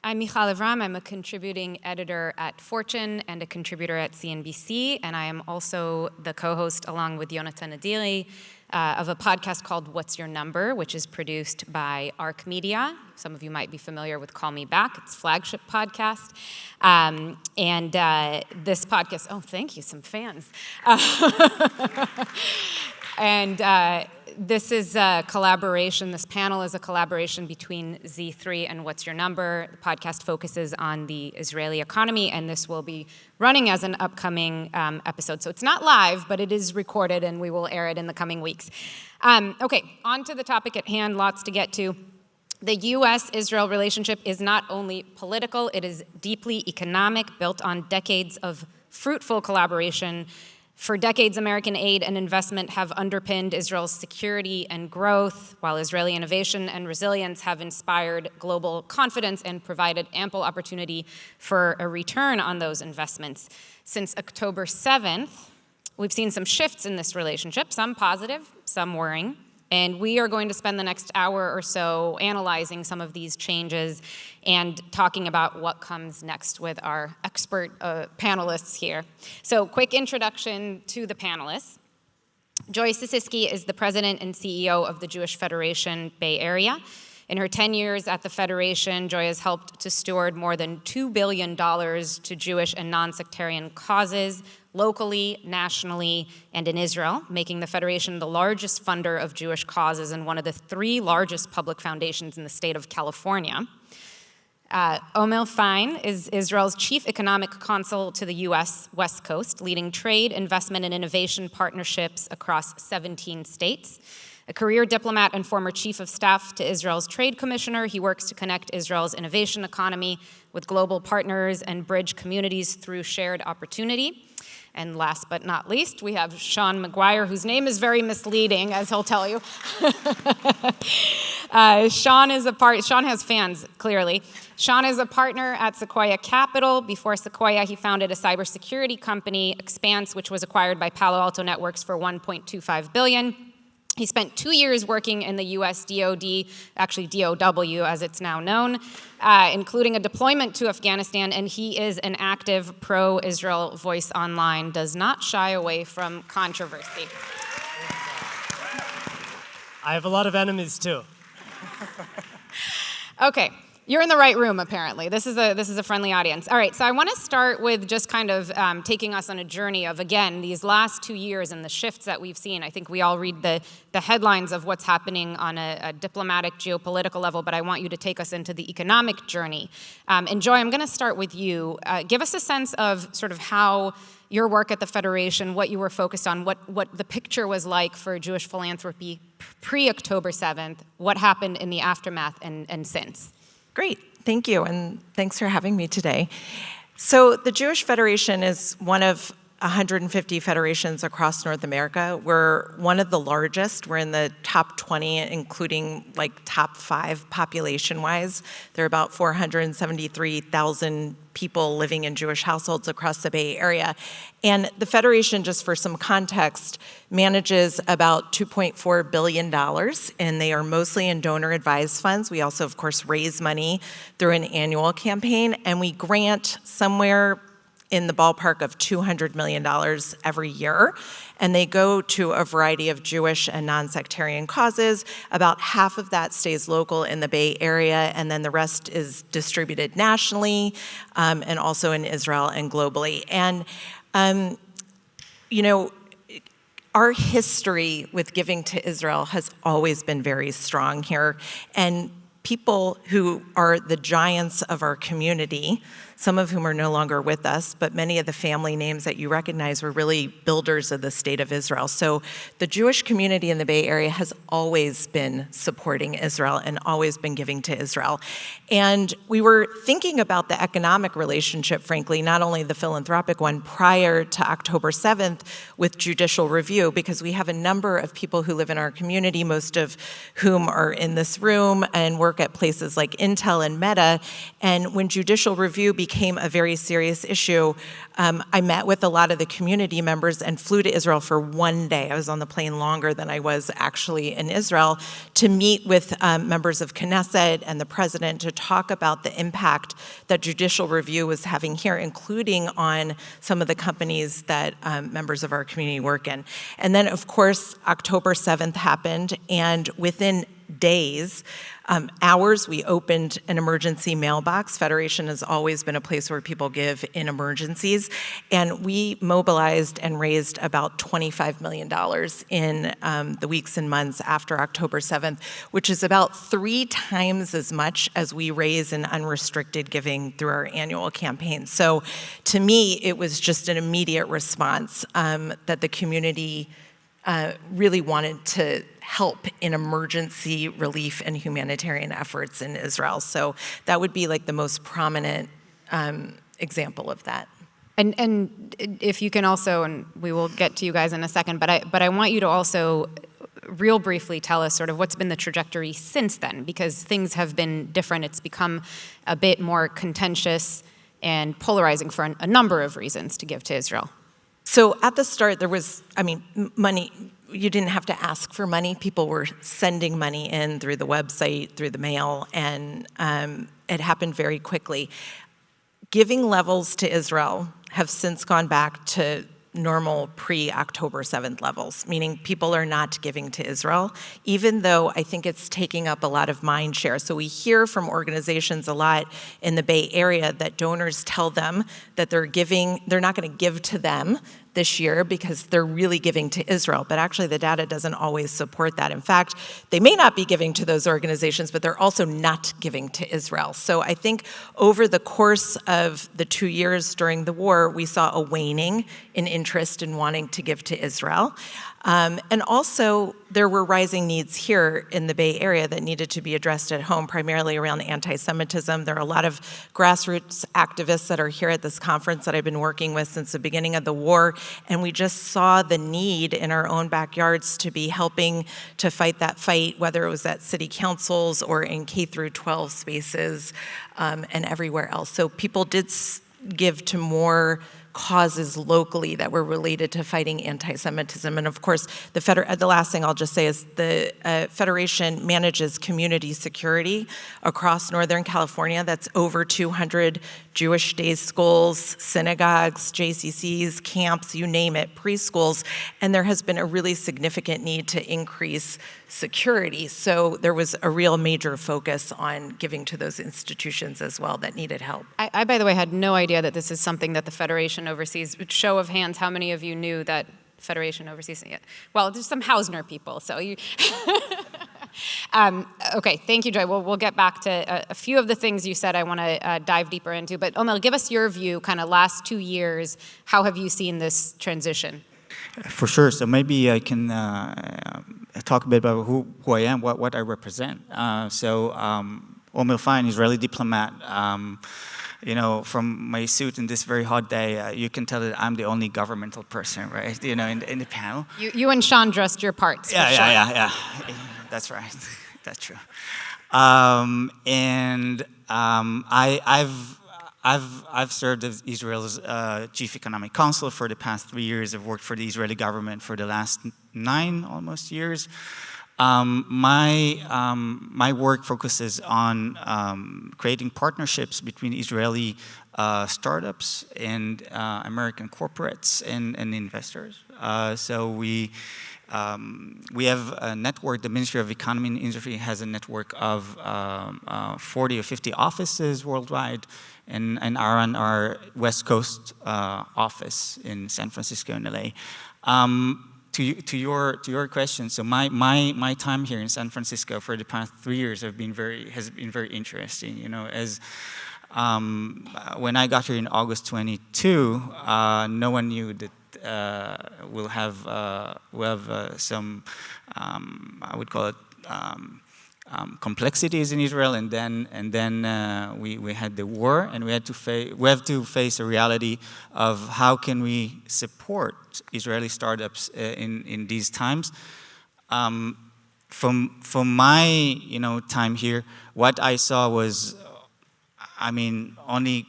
I'm Michal Avram. I'm a contributing editor at Fortune and a contributor at CNBC, and I am also the co-host, along with Yonatan Adili, of a podcast called What's Your Number, which is produced by ARC Media. Some of you might be familiar with Call Me Back. It's a flagship podcast. This podcast, oh, thank you, some fans. This is a collaboration, this panel is a collaboration between Z3 and What's Your Number. The podcast focuses on the Israeli economy, and this will be running as an upcoming episode. So it's not live, but it is recorded, and we will air it in the coming weeks. Okay, on to the topic at hand, lots to get to. The U.S.-Israel relationship is not only political, it is deeply economic, built on decades of fruitful collaboration. For decades, American aid and investment have underpinned Israel's security and growth, while Israeli innovation and resilience have inspired global confidence and provided ample opportunity for a return on those investments. Since October 7th, we've seen some shifts in this relationship, some positive, some worrying. And we are going to spend the next hour or so analyzing some of these changes and talking about what comes next with our expert panelists here. So, quick introduction to the panelists. Joy Sisisky is the president and CEO of the Jewish Federation Bay Area. In her 10 years at the Federation, Joy has helped to steward more than $2 billion to Jewish and non-sectarian causes, locally, nationally, and in Israel, making the Federation the largest funder of Jewish causes and one of the 3 largest public foundations in the state of California. Omel Fine is Israel's chief economic consul to the U.S. West Coast, leading trade, investment, and innovation partnerships across 17 states. A career diplomat and former chief of staff to Israel's trade commissioner, he works to connect Israel's innovation economy with global partners and bridge communities through shared opportunity. And last but not least, we have Sean McGuire, whose name is very misleading, as he'll tell you. Sean has fans, clearly. Sean is a partner at Sequoia Capital. Before Sequoia, he founded a cybersecurity company, Expanse, which was acquired by Palo Alto Networks for $1.25 billion. He spent 2 years working in the U.S. DoD, actually DOW as it's now known, including a deployment to Afghanistan, and he is an active pro-Israel voice online, does not shy away from controversy. I have a lot of enemies too. Okay. You're in the right room, apparently. This is a friendly audience. All right, so I want to start with just kind of taking us on a journey of, again, these last 2 years and the shifts that we've seen. I think we all read the headlines of what's happening on a diplomatic, geopolitical level, but I want you to take us into the economic journey. And Joy, I'm going to start with you. Give us a sense of sort of how your work at the Federation, what you were focused on, what the picture was like for Jewish philanthropy pre-October 7th, what happened in the aftermath and since. Great, thank you, and thanks for having me today. So the Jewish Federation is one of 150 federations across North America. We're one of the largest. We're in the top 20, including like top 5 population-wise. There are about 473,000 people living in Jewish households across the Bay Area. And the Federation, just for some context, manages about $2.4 billion, and they are mostly in donor-advised funds. We also, of course, raise money through an annual campaign, and we grant somewhere in the ballpark of $200 million every year, and they go to a variety of Jewish and non-sectarian causes. About half of that stays local in the Bay Area, and then the rest is distributed nationally, and also in Israel and globally. And, our history with giving to Israel has always been very strong here, and people who are the giants of our community, some of whom are no longer with us, but many of the family names that you recognize were really builders of the state of Israel. So the Jewish community in the Bay Area has always been supporting Israel and always been giving to Israel. And we were thinking about the economic relationship, frankly, not only the philanthropic one, prior to October 7th with judicial review, because we have a number of people who live in our community, most of whom are in this room and work at places like Intel and Meta. And when judicial review became a very serious issue, I met with a lot of the community members and flew to Israel for one day. I was on the plane longer than I was actually in Israel to meet with members of Knesset and the president to talk about the impact that judicial review was having here, including on some of the companies that members of our community work in. And then, of course, October 7th happened, and within days, hours, we opened an emergency mailbox. Federation has always been a place where people give in emergencies, and we mobilized and raised about $25 million in the weeks and months after October 7th, which is about 3 times as much as we raise in unrestricted giving through our annual campaign. So to me, it was just an immediate response that the community really wanted to help in emergency relief and humanitarian efforts in Israel. So that would be like the most prominent example of that. And if you can also, and we will get to you guys in a second, but I want you to also real briefly tell us sort of what's been the trajectory since then, because things have been different. It's become a bit more contentious and polarizing for a number of reasons to give to Israel. So at the start, there was, money. You didn't have to ask for money. People were sending money in through the website, through the mail, and it happened very quickly. Giving levels to Israel have since gone back to normal pre-October 7th levels, meaning people are not giving to Israel, even though I think it's taking up a lot of mind share. So we hear from organizations a lot in the Bay Area that donors tell them that they're not going to give to them this year because they're really giving to Israel. But actually the data doesn't always support that. In fact, they may not be giving to those organizations, but they're also not giving to Israel. So I think over the course of the 2 years during the war, we saw a waning in interest in wanting to give to Israel. And also, there were rising needs here in the Bay Area that needed to be addressed at home, primarily around anti-Semitism. There are a lot of grassroots activists that are here at this conference that I've been working with since the beginning of the war, and we just saw the need in our own backyards to be helping to fight that fight, whether it was at city councils or in K-12 spaces and everywhere else. So people did give to more causes locally that were related to fighting anti-Semitism. And of course, the last thing I'll just say is the Federation manages community security across Northern California. That's over 200 Jewish day schools, synagogues, JCCs, camps, you name it, preschools. And there has been a really significant need to increase security. So there was a real major focus on giving to those institutions as well that needed help. I, by the way, had no idea that this is something that the Federation oversees. Show of hands, how many of you knew that Federation oversees it? Well, there's some Hausner people, so you... Okay, thank you, Joy. We'll get back to a few of the things you said I want to dive deeper into. But Omer, give us your view, kind of last 2 years, how have you seen this transition? For sure. So maybe I can talk a bit about who I am, what I represent. Omer Fein, Israeli diplomat. From my suit in this very hot day, you can tell that I'm the only governmental person, right? In the panel. You and Sean dressed your parts. Yeah. That's right. That's true. I've served as Israel's chief economic counsel for the past 3 years. I've worked for the Israeli government for the last 9 almost years. My work focuses on creating partnerships between Israeli startups and American corporates and investors. So we have a network. The Ministry of Economy and Industry has a network of 40 or 50 offices worldwide, and are our West Coast office in San Francisco and LA. To your question, so my time here in San Francisco for the past 3 years has been very interesting. As when I got here in August 22, no one knew that we'll have some I would call it complexities in Israel, and then we had the war, and we have to face a reality of how can we support Israeli startups in these times. From my time here, what I saw was, only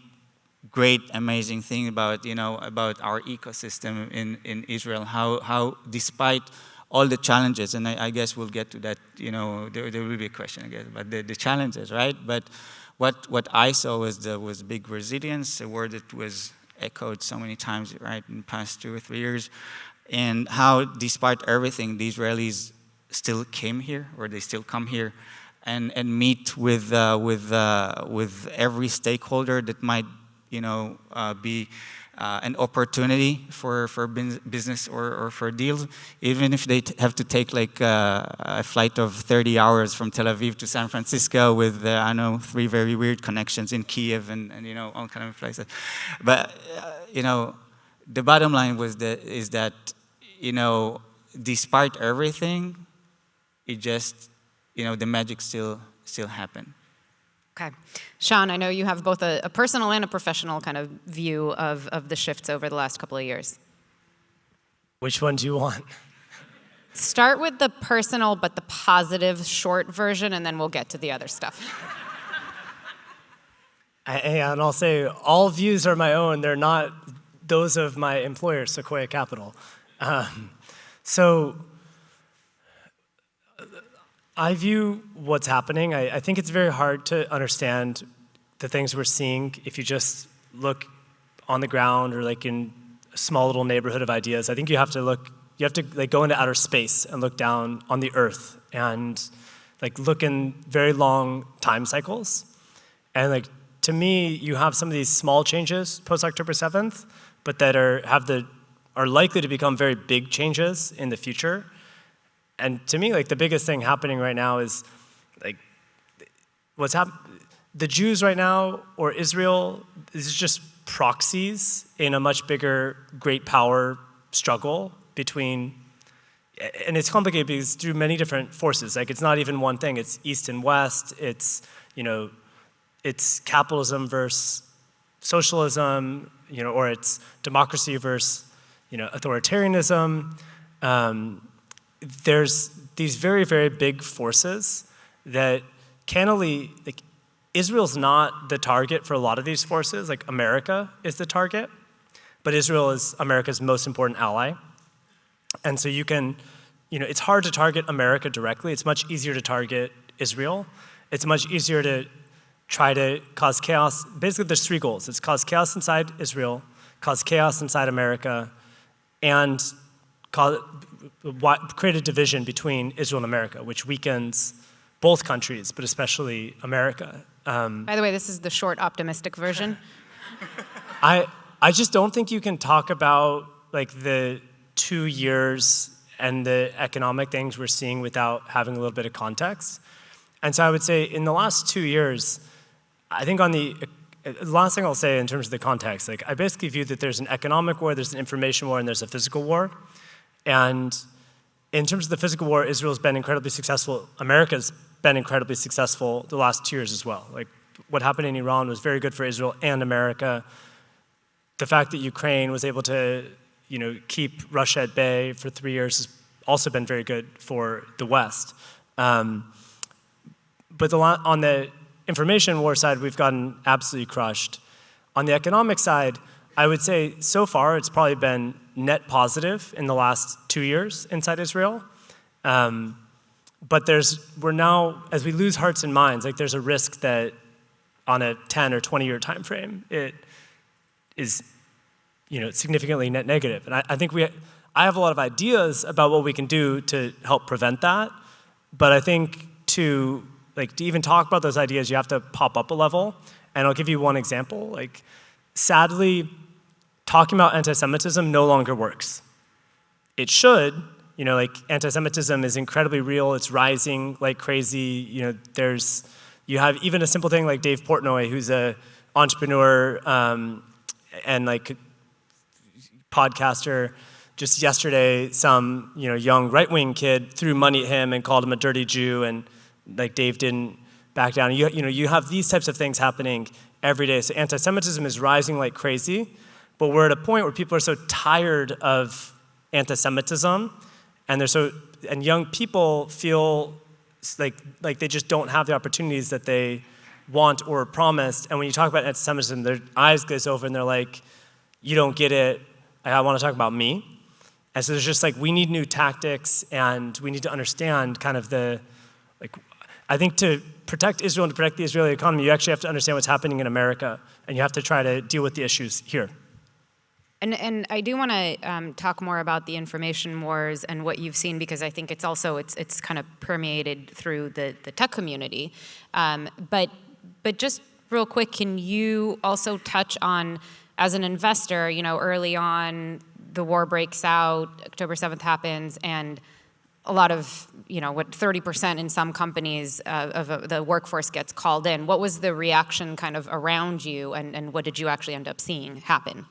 great, amazing thing about, about our ecosystem in Israel, how despite all the challenges, and I guess we'll get to that, there will be a question, I guess, about the challenges, right? But what I saw was big resilience, a word that was echoed so many times, right, in the past 2 or 3 years, and how despite everything, the Israelis still came here, or they still come here, and meet with every stakeholder that might, be an opportunity for business or for deals, even if they have to take like a flight of 30 hours from Tel Aviv to San Francisco with, 3 very weird connections in Kiev and all kind of places. But, the bottom line is that, despite everything, it just, the magic still happened. Okay. Sean, I know you have both a personal and a professional kind of view of the shifts over the last couple of years. Which one do you want? Start with the personal but the positive short version, and then we'll get to the other stuff. And I'll say all views are my own. They're not those of my employer, Sequoia Capital. So I view what's happening. I think it's very hard to understand the things we're seeing if you just look on the ground or like in a small little neighborhood of ideas. I think you have to like go into outer space and look down on the earth and like look in very long time cycles. And like to me, you have some of these small changes post October 7th, but that are likely to become very big changes in the future. And to me, like the biggest thing happening right now is like the Jews right now, or Israel, is just proxies in a much bigger great power struggle between, and it's complicated because through many different forces. Like it's not even one thing. It's East and West. It's, it's capitalism versus socialism, or it's democracy versus, authoritarianism. There's these very, very big forces that can only, like, Israel's not the target for a lot of these forces. Like America is the target, but Israel is America's most important ally. And so you can, it's hard to target America directly. It's much easier to target Israel. It's much easier to try to cause chaos. Basically, there's 3 goals. It's cause chaos inside Israel, cause chaos inside America, and create a division between Israel and America, which weakens both countries, but especially America. By the way, this is the short, optimistic version. I just don't think you can talk about like the 2 years and the economic things we're seeing without having a little bit of context. And so I would say in the last 2 years, I think on the last thing I'll say in terms of the context, like I basically view that there's an economic war, there's an information war, and there's a physical war. And in terms of the physical war, Israel's been incredibly successful. America's been incredibly successful the last 2 years as well. Like what happened in Iran was very good for Israel and America. The fact that Ukraine was able to, keep Russia at bay for 3 years has also been very good for the West. But on the information war side, we've gotten absolutely crushed. On the economic side, I would say so far it's probably been net positive in the last 2 years inside Israel. But we're now, as we lose hearts and minds, like there's a risk that on a 10 or 20 year time frame, it is, significantly net negative. And I think I have a lot of ideas about what we can do to help prevent that. But I think to even talk about those ideas, you have to pop up a level. And I'll give you one example. Like, sadly, talking about anti-Semitism no longer works. It should, anti-Semitism is incredibly real. It's rising like crazy. You have even a simple thing like Dave Portnoy, who's an entrepreneur and like podcaster. Just yesterday, some young right-wing kid threw money at him and called him a dirty Jew, and like Dave didn't back down. You have these types of things happening every day. So anti-Semitism is rising like crazy, but we're at a point where people are so tired of anti-Semitism, and young people feel like they just don't have the opportunities that they want or promised. And when you talk about anti-Semitism, their eyes glaze over and they're like, you don't get it. I want to talk about me. And so there's just like, we need new tactics, and we need to understand kind of I think to protect Israel and to protect the Israeli economy, you actually have to understand what's happening in America, and you have to try to deal with the issues here. And I do want to talk more about the information wars and what you've seen, because I think it's also, it's kind of permeated through the tech community. But just real quick, can you also touch on, as an investor, early on, the war breaks out, October 7th happens, and a lot of, 30% in some companies of the workforce gets called in. What was the reaction kind of around you, and what did you actually end up seeing happen?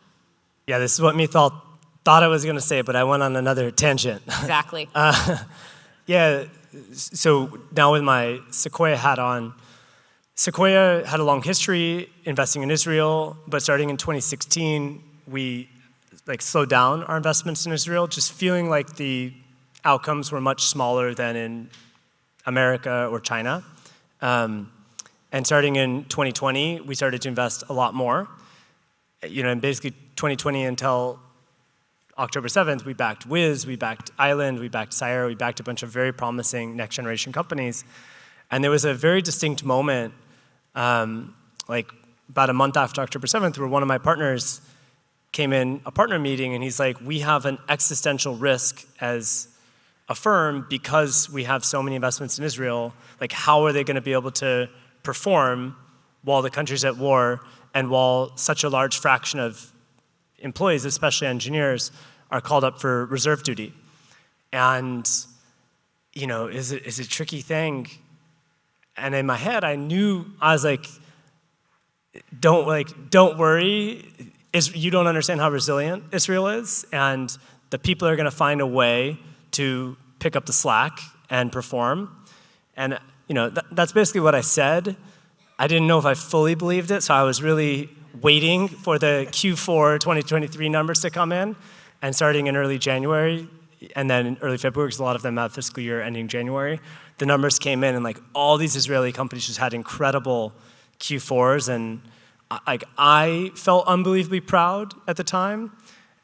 Yeah, this is what me thought I was going to say, but I went on another tangent. Exactly. Yeah, so now with my Sequoia hat on, Sequoia had a long history investing in Israel, but starting in 2016, we slowed down our investments in Israel, just feeling like the outcomes were much smaller than in America or China. And starting in 2020, we started to invest a lot more. And basically 2020 until October 7th, we backed Wiz, we backed Island, we backed Sire, we backed a bunch of very promising next generation companies. And there was a very distinct moment, about a month after October 7th, where one of my partners came in a partner meeting, and he's like, we have an existential risk as a firm because we have so many investments in Israel. How are they going to be able to perform while the country's at war, and while such a large fraction of employees, especially engineers, are called up for reserve duty? And, is a tricky thing. And in my head, I was like, don't worry. You don't understand how resilient Israel is, and the people are going to find a way to pick up the slack and perform. And, that's basically what I said. I didn't know if I fully believed it, so I was really waiting for the Q4 2023 numbers to come in, and starting in early January, and then in early February, because a lot of them have fiscal year ending January, the numbers came in, and all these Israeli companies just had incredible Q4s, and I felt unbelievably proud at the time.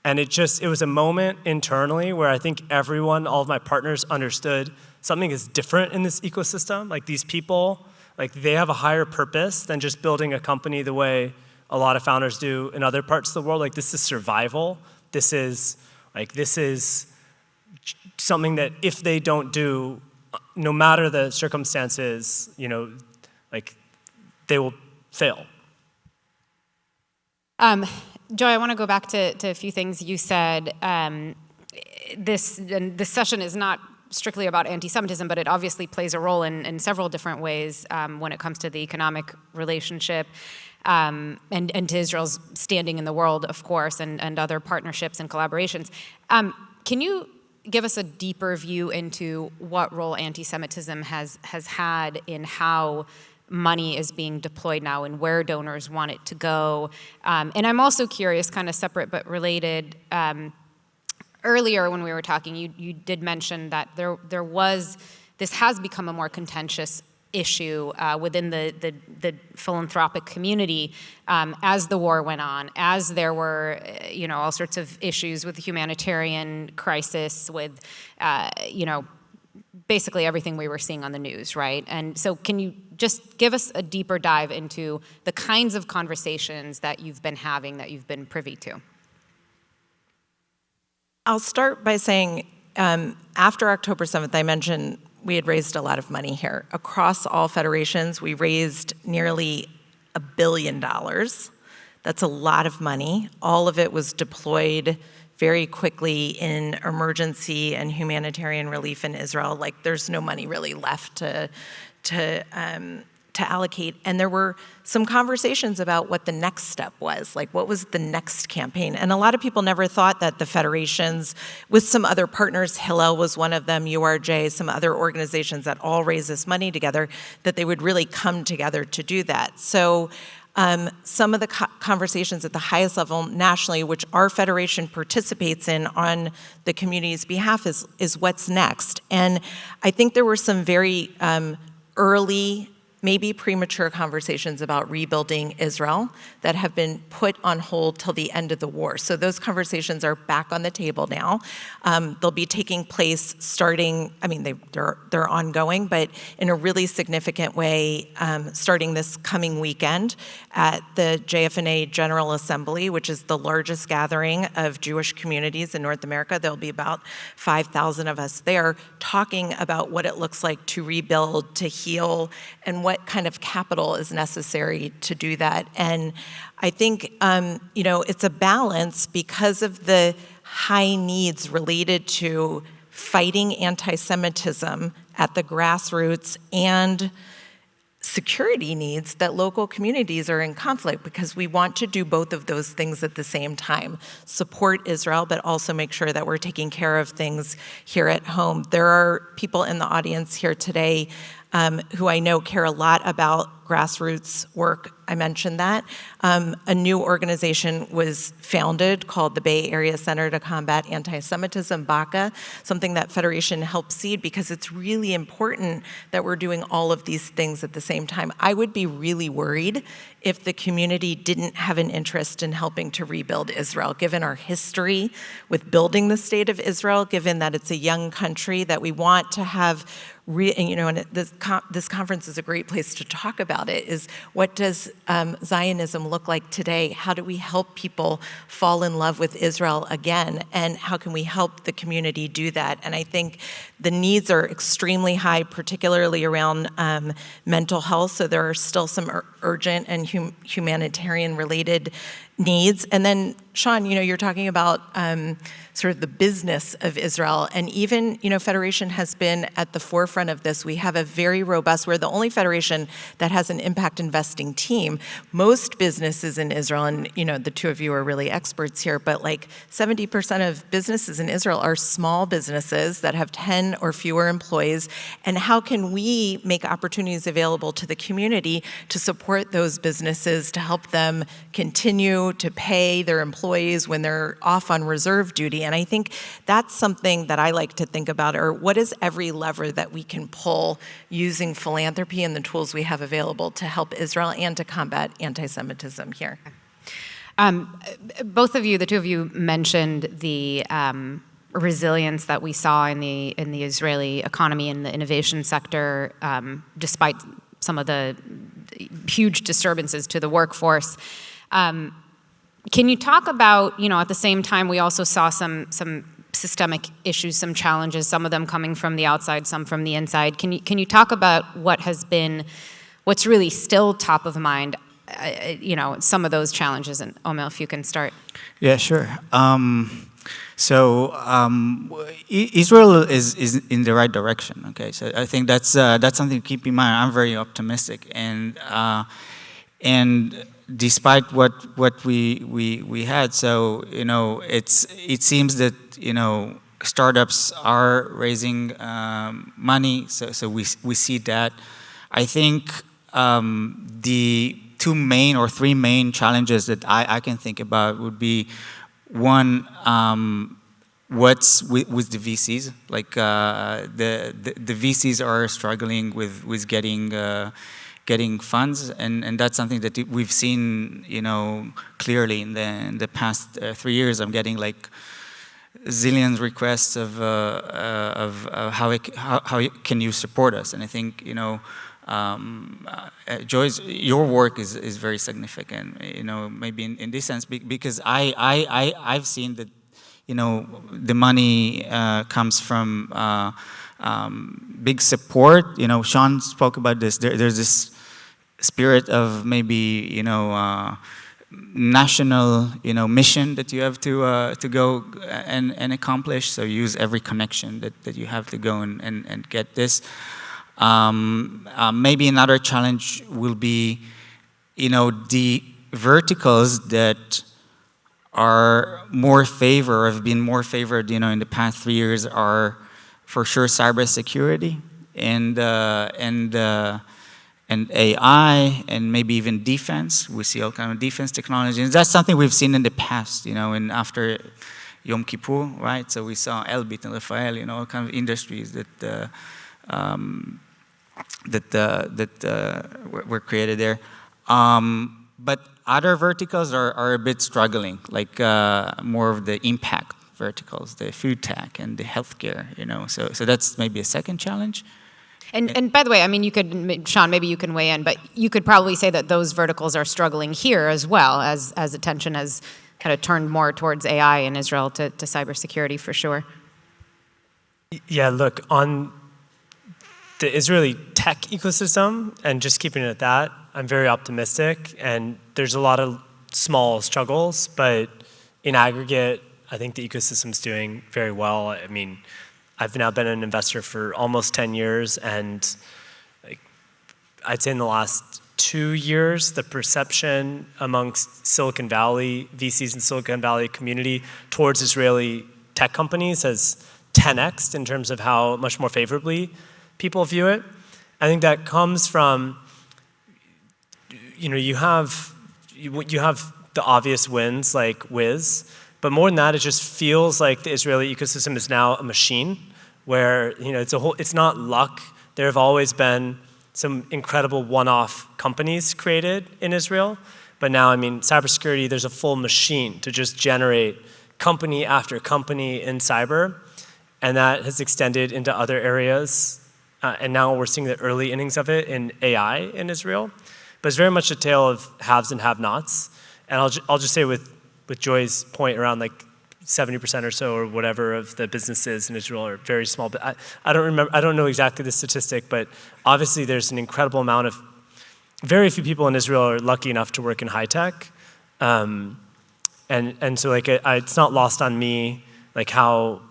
And it was a moment internally where I think all of my partners understood something is different in this ecosystem. These people, they have a higher purpose than just building a company the way a lot of founders do in other parts of the world. This is survival. This is something that if they don't do, no matter the circumstances, they will fail. Joy, I want to go back to a few things you said. This session is not strictly about anti-Semitism, but it obviously plays a role in several different ways when it comes to the economic relationship and to Israel's standing in the world, of course, and other partnerships and collaborations. Can you give us a deeper view into what role anti-Semitism has had in how money is being deployed now and where donors want it to go? And I'm also curious, kind of separate but related, earlier when we were talking, you did mention that this has become a more contentious issue within the philanthropic community as the war went on, as there were all sorts of issues with the humanitarian crisis, with basically everything we were seeing on the news, right? And so can you just give us a deeper dive into the kinds of conversations that you've been having, that you've been privy to? I'll start by saying, after October 7th, I mentioned we had raised a lot of money here. Across all federations, we raised nearly $1 billion. That's a lot of money. All of it was deployed very quickly in emergency and humanitarian relief in Israel. There's no money really left to allocate. And there were some conversations about what the next step was, what was the next campaign. And a lot of people never thought that the federations, with some other partners, Hillel was one of them, URJ, some other organizations that all raise this money together, that they would really come together to do that. So some of the conversations at the highest level nationally, which our federation participates in on the community's behalf, is what's next. And I think there were some very early maybe premature conversations about rebuilding Israel that have been put on hold till the end of the war. So those conversations are back on the table now. They'll be taking place starting, I mean, they're ongoing, but in a really significant way, starting this coming weekend at the JFNA General Assembly, which is the largest gathering of Jewish communities in North America. There'll be about 5,000 of us there talking about what it looks like to rebuild, to heal, and what kind of capital is necessary to do that. And I think, it's a balance because of the high needs related to fighting anti-Semitism at the grassroots and security needs that local communities are in conflict, because we want to do both of those things at the same time. Support Israel, but also make sure that we're taking care of things here at home. There are people in the audience here today who I know care a lot about grassroots work. I mentioned that. A new organization was founded called the Bay Area Center to Combat Anti-Semitism, BACA, something that Federation helped seed because it's really important that we're doing all of these things at the same time. I would be really worried if the community didn't have an interest in helping to rebuild Israel, given our history with building the state of Israel, given that it's a young country that we want to have and this conference is a great place to talk about it, is what does Zionism look like today? How do we help people fall in love with Israel again? And how can we help the community do that? And I think the needs are extremely high, particularly around mental health. So there are still some urgent and humanitarian related needs. And then, Sean, you're talking about sort of the business of Israel. And even, Federation has been at the forefront of this. We have a very robust, we're the only federation that has an impact investing team. Most businesses in Israel, and the two of you are really experts here, but like 70% of businesses in Israel are small businesses that have 10 or fewer employees. And how can we make opportunities available to the community to support those businesses, to help them continue to pay their employees when they're off on reserve duty? And I think that's something that I like to think about, or what is every lever that we can pull using philanthropy and the tools we have available to help Israel and to combat anti-Semitism here? Both of you, the two of you, mentioned the resilience that we saw in the Israeli economy and the innovation sector, despite some of the huge disturbances to the workforce. Can you talk about, at the same time, we also saw some systemic issues, some challenges, some of them coming from the outside, some from the inside. Can you talk about what's really still top of mind, some of those challenges? And Omel, if you can start. Yeah, sure. Israel is in the right direction. Okay, so I think that's something to keep in mind. I'm very optimistic, and despite what we had, so it seems that startups are raising money, so we see that. I think the two main or three main challenges that I can think about would be, one, what's with the VCs? Like the VCs are struggling with getting funds, and that's something that we've seen, clearly in the past 3 years. I'm getting like zillions requests of how can you support us, and I think Joyce, your work is very significant, maybe in this sense, because I've seen that the money comes from big support. Sean spoke about this. There's this spirit of maybe national mission that you have to go and accomplish. So use every connection that you have to go and get this. Maybe another challenge will be the verticals that are have been more favored in the past 3 years are for sure cybersecurity and AI, and maybe even defense. We see all kind of defense technologies. That's something we've seen in the past, and after Yom Kippur, right? So we saw Elbit and Rafael, all kind of industries that were created there. But other verticals are a bit struggling, like more of the impact verticals, the food tech and the healthcare, So that's maybe a second challenge. And by the way, I mean, you could, Sean, maybe you can weigh in, but you could probably say that those verticals are struggling here as well, as attention has kind of turned more towards AI in Israel to cybersecurity for sure. Yeah, look, on the Israeli tech ecosystem, and just keeping it at that, I'm very optimistic, and there's a lot of small struggles, but in aggregate, I think the ecosystem's doing very well. I mean, I've now been an investor for almost 10 years, and I'd say in the last 2 years, the perception amongst Silicon Valley, VCs in Silicon Valley community towards Israeli tech companies has 10x'd in terms of how much more favorably people view it. I think that comes from, you have the obvious wins like Wiz, but more than that, it just feels like the Israeli ecosystem is now a machine where, it's not luck. There have always been some incredible one-off companies created in Israel, but now, I mean, cybersecurity, there's a full machine to just generate company after company in cyber, and that has extended into other areas, and now we're seeing the early innings of it in AI in Israel, but it's very much a tale of haves and have-nots, and I'll just say with Joy's point around like 70% or so or whatever of the businesses in Israel are very small. But I don't know exactly the statistic, but obviously there's an incredible amount of, very few people in Israel are lucky enough to work in high tech. And so like it's not lost on me like how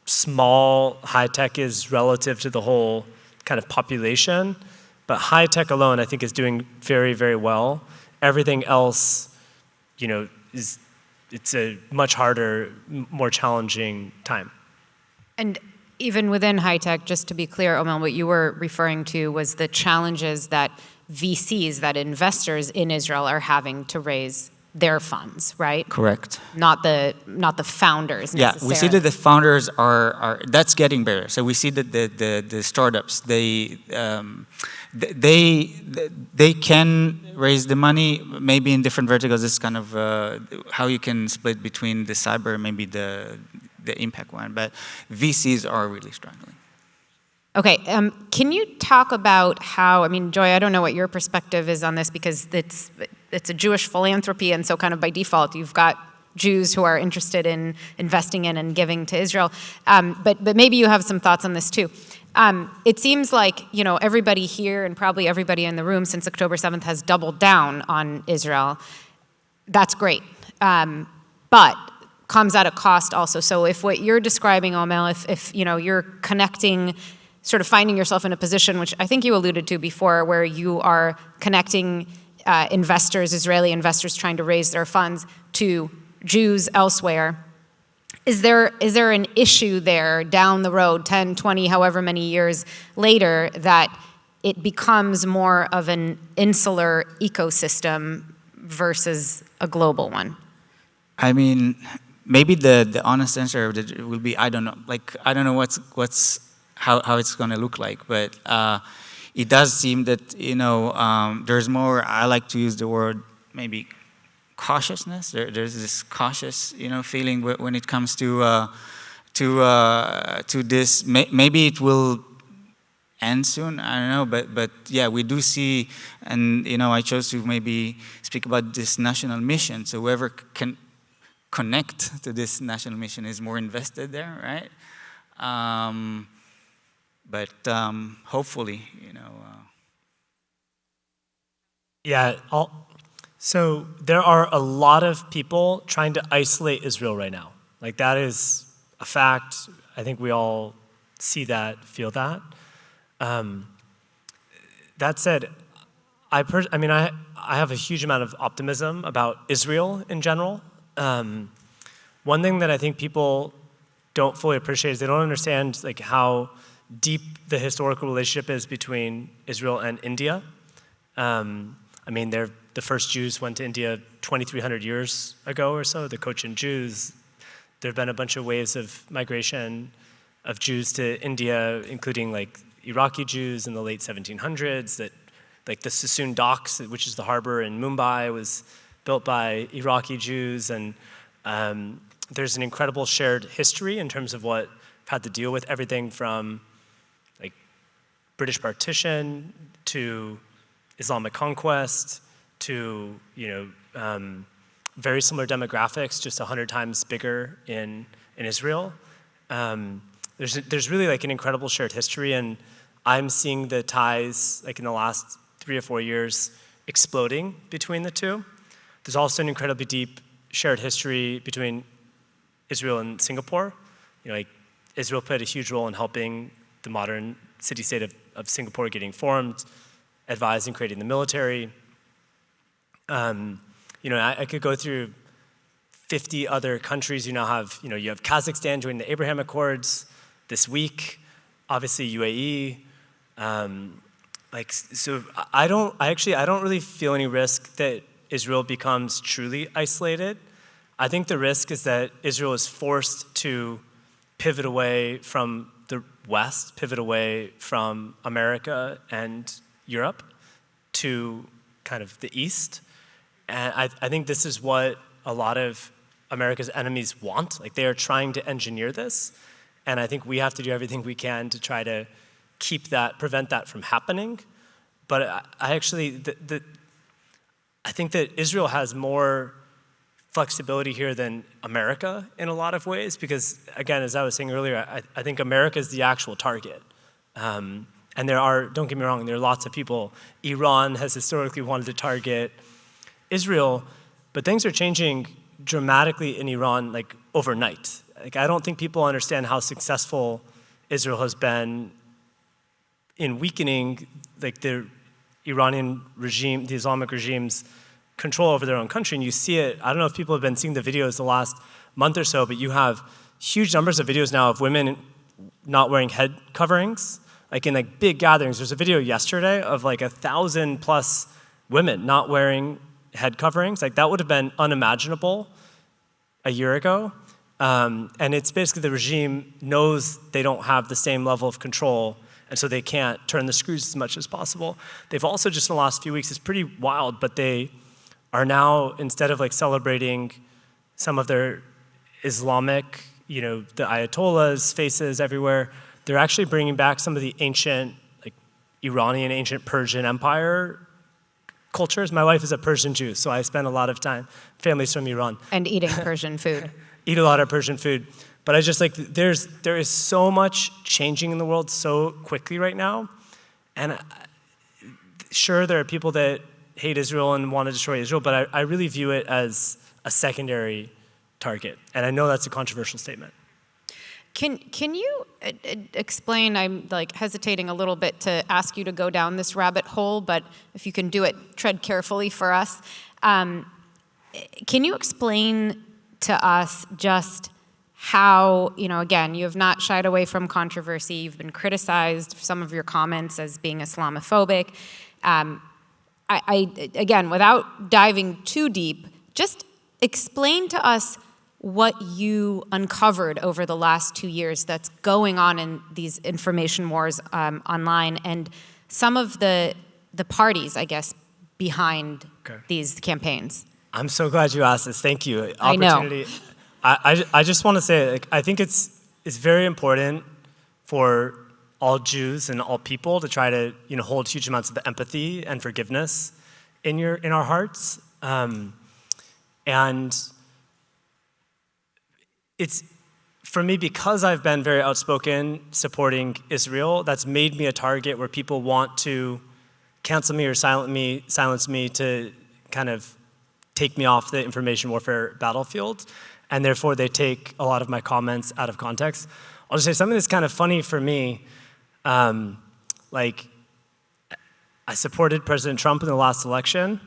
small high tech is relative to the whole kind of population. But high tech alone I think is doing very, very well. Everything else, it's a much harder, more challenging time. And even within high tech, just to be clear, Omel, what you were referring to was the challenges that VCs, that investors in Israel are having to raise their funds, right? Correct. Not the founders necessarily. Yeah, we see that the founders are that's getting better. So we see that the startups, they can raise the money, maybe in different verticals. It's kind of how you can split between the cyber, maybe the impact one, but VCs are really struggling. Okay, can you talk about how, I mean, Joy, I don't know what your perspective is on this because it's a Jewish philanthropy, and so kind of by default, you've got Jews who are interested in investing in and giving to Israel, but maybe you have some thoughts on this too. It seems like, everybody here and probably everybody in the room since October 7th has doubled down on Israel. That's great, but comes at a cost also. So if what you're describing, Omel, if you're connecting, sort of finding yourself in a position, which I think you alluded to before, where you are connecting investors, Israeli investors trying to raise their funds to Jews elsewhere, is there an issue there down the road, 10, 20, however many years later, that it becomes more of an insular ecosystem versus a global one? I mean, maybe the honest answer will be, I don't know. Like, I don't know how it's going to look like, but it does seem that, there's more, I like to use the word maybe cautiousness. There's this cautious, feeling when it comes to this. Maybe it will end soon. I don't know, but yeah, we do see, and I chose to maybe speak about this national mission. So whoever can connect to this national mission is more invested there, right? But hopefully, Yeah, so there are a lot of people trying to isolate Israel right now. Like, that is a fact. I think we all see that, feel that. That said, I have a huge amount of optimism about Israel in general. One thing that I think people don't fully appreciate is they don't understand like how deep the historical relationship is between Israel and India. The first Jews went to India 2,300 years ago or so, the Cochin Jews. There have been a bunch of waves of migration of Jews to India, including like Iraqi Jews in the late 1700s, that like the Sissoon Docks, which is the harbor in Mumbai, was built by Iraqi Jews, and there's an incredible shared history in terms of what we've had to deal with, everything from like British partition to Islamic conquest to very similar demographics, just 100 times bigger in Israel. There's really like an incredible shared history, and I'm seeing the ties like in the last 3 or 4 years exploding between the two. There's also an incredibly deep shared history between Israel and Singapore. Like Israel played a huge role in helping the modern city-state of Singapore getting formed, advising creating the military. I could go through 50 other countries. You now have, you have Kazakhstan joining the Abraham Accords this week, obviously UAE. So I don't really feel any risk that Israel becomes truly isolated. I think the risk is that Israel is forced to pivot away from the West, pivot away from America and Europe to kind of the East. And I think this is what a lot of America's enemies want. Like, they are trying to engineer this. And I think we have to do everything we can to try to prevent that from happening. But I think that Israel has more flexibility here than America in a lot of ways, because again, as I was saying earlier, I think America is the actual target. And don't get me wrong, there are lots of people. Iran has historically wanted to target Israel, but things are changing dramatically in Iran, like overnight. Like, I don't think people understand how successful Israel has been in weakening like the Iranian regime, the Islamic regime's control over their own country. And you see it, I don't know if people have been seeing the videos the last month or so, but you have huge numbers of videos now of women not wearing head coverings, like in like big gatherings. There's a video yesterday of like 1,000+ women not wearing head coverings. Like, that would have been unimaginable a year ago. And it's basically the regime knows they don't have the same level of control, and so they can't turn the screws as much as possible. They've also, just in the last few weeks, it's pretty wild, but they are now, instead of like celebrating some of their Islamic, the Ayatollahs' faces everywhere, they're actually bringing back some of the ancient, like Iranian, ancient Persian Empire cultures. My wife is a Persian Jew, so I spend a lot of time, families from Iran. And eating Persian food. Eat a lot of Persian food. But I just like, there is so much changing in the world so quickly right now. And sure, there are people that hate Israel and want to destroy Israel, but I really view it as a secondary target. And I know that's a controversial statement. Can you explain, I'm like hesitating a little bit to ask you to go down this rabbit hole, but if you can do it, tread carefully for us. Can you explain to us just how, again, you have not shied away from controversy, you've been criticized for some of your comments as being Islamophobic. Again, without diving too deep, just explain to us what you uncovered over the last 2 years that's going on in these information wars online, and some of the parties, I guess, behind these campaigns. I'm so glad you asked this. Thank you. I know. I just want to say, like, I think it's very important for all Jews and all people to try to hold huge amounts of empathy and forgiveness in our hearts, and it's, for me, because I've been very outspoken supporting Israel, that's made me a target where people want to cancel me or silence me to kind of take me off the information warfare battlefield, and therefore they take a lot of my comments out of context. I'll just say something that's kind of funny for me. Like, I supported President Trump in the last election,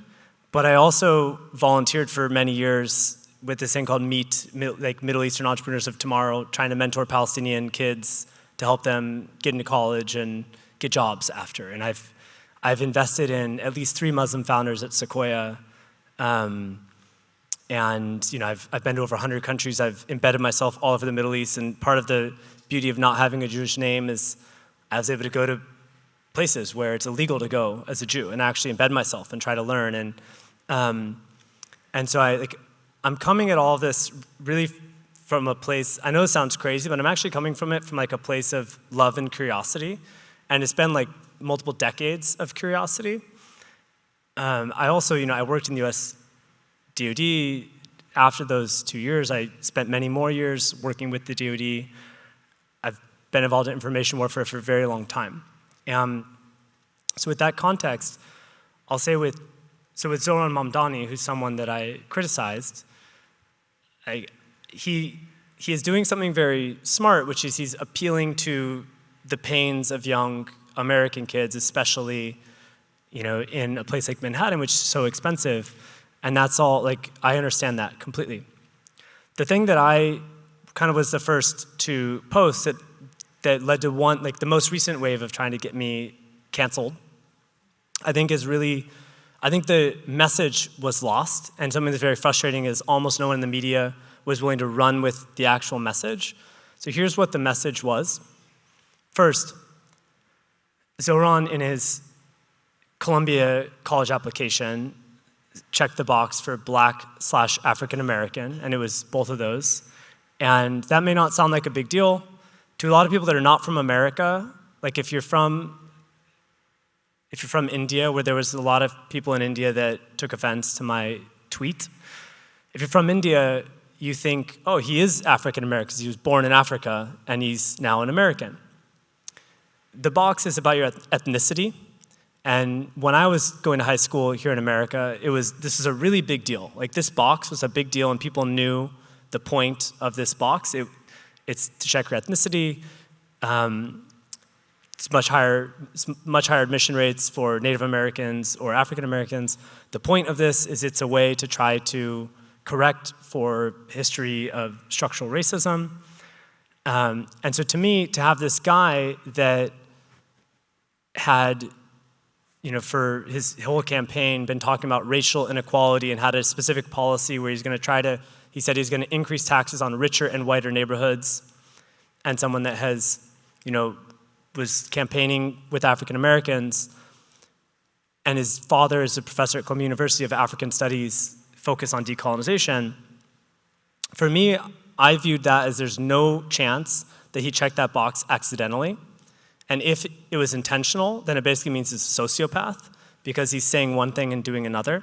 but I also volunteered for many years with this thing called like Middle Eastern Entrepreneurs of Tomorrow, trying to mentor Palestinian kids to help them get into college and get jobs after. And I've invested in at least 3 Muslim founders at Sequoia. And I've been to over 100 countries. I've embedded myself all over the Middle East. And part of the beauty of not having a Jewish name is I was able to go to places where it's illegal to go as a Jew and actually embed myself and try to learn. And so I'm coming at all of this really from a place, I know it sounds crazy, but I'm actually coming from it from like a place of love and curiosity. And it's been like multiple decades of curiosity. I also, I worked in the US DoD. After those 2 years, I spent many more years working with the DoD. I've been involved in information warfare for a very long time. So with that context, I'll say with Zoran Mamdani, who's someone that I criticized, he is doing something very smart, which is he's appealing to the pains of young American kids, especially, in a place like Manhattan, which is so expensive. And that's all, I understand that completely. The thing that I kind of was the first to post that led to the most recent wave of trying to get me canceled, I think the message was lost, and something that's very frustrating is almost no one in the media was willing to run with the actual message. So here's what the message was. First, Zoran, in his Columbia college application, checked the box for Black/African American, and it was both of those. And that may not sound like a big deal. To a lot of people that are not from America, like if you're from India, where there was a lot of people in India that took offense to my tweet, if you're from India, you think, oh, he is African American because he was born in Africa and he's now an American. The box is about your ethnicity. And when I was going to high school here in America, this is a really big deal. Like this box was a big deal and people knew the point of this box. It's to check your ethnicity. It's much higher admission rates for Native Americans or African Americans. The point of this is it's a way to try to correct for history of structural racism. And so to me, to have this guy that had, for his whole campaign been talking about racial inequality and had a specific policy where he said he's going to increase taxes on richer and whiter neighborhoods, and someone that has, was campaigning with African Americans, and his father is a professor at Columbia University of African Studies, focused on decolonization. For me, I viewed that as there's no chance that he checked that box accidentally. And if it was intentional, then it basically means he's a sociopath because he's saying one thing and doing another.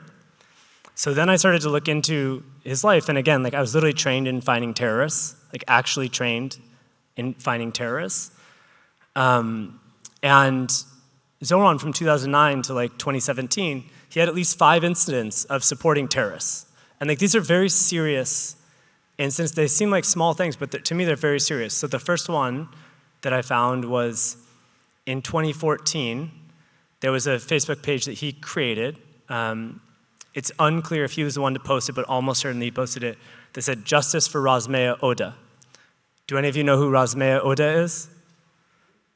So then I started to look into his life. And again, I was literally trained in finding terrorists, actually trained in finding terrorists. And Zoran from 2009 to 2017, he had at least 5 incidents of supporting terrorists. And these are very serious incidents. They seem like small things, but to me they're very serious. So the first one that I found was in 2014, there was a Facebook page that he created. It's unclear if he was the one to post it, but almost certainly he posted it, that said, "Justice for Razmea Oda." Do any of you know who Razmea Oda is?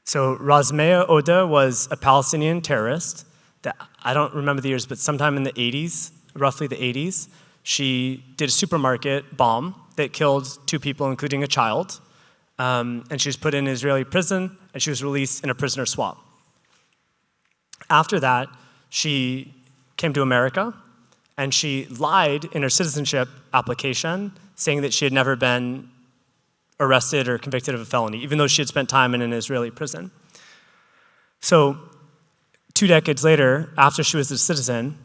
So Razmea Oda was a Palestinian terrorist that, I don't remember the years, but sometime in the 80s, roughly the 80s, she did a supermarket bomb that killed 2 people, including a child. And she was put in an Israeli prison, and she was released in a prisoner swap. After that, she came to America, and she lied in her citizenship application, saying that she had never been arrested or convicted of a felony, even though she had spent time in an Israeli prison. So 2 decades later, after she was a citizen,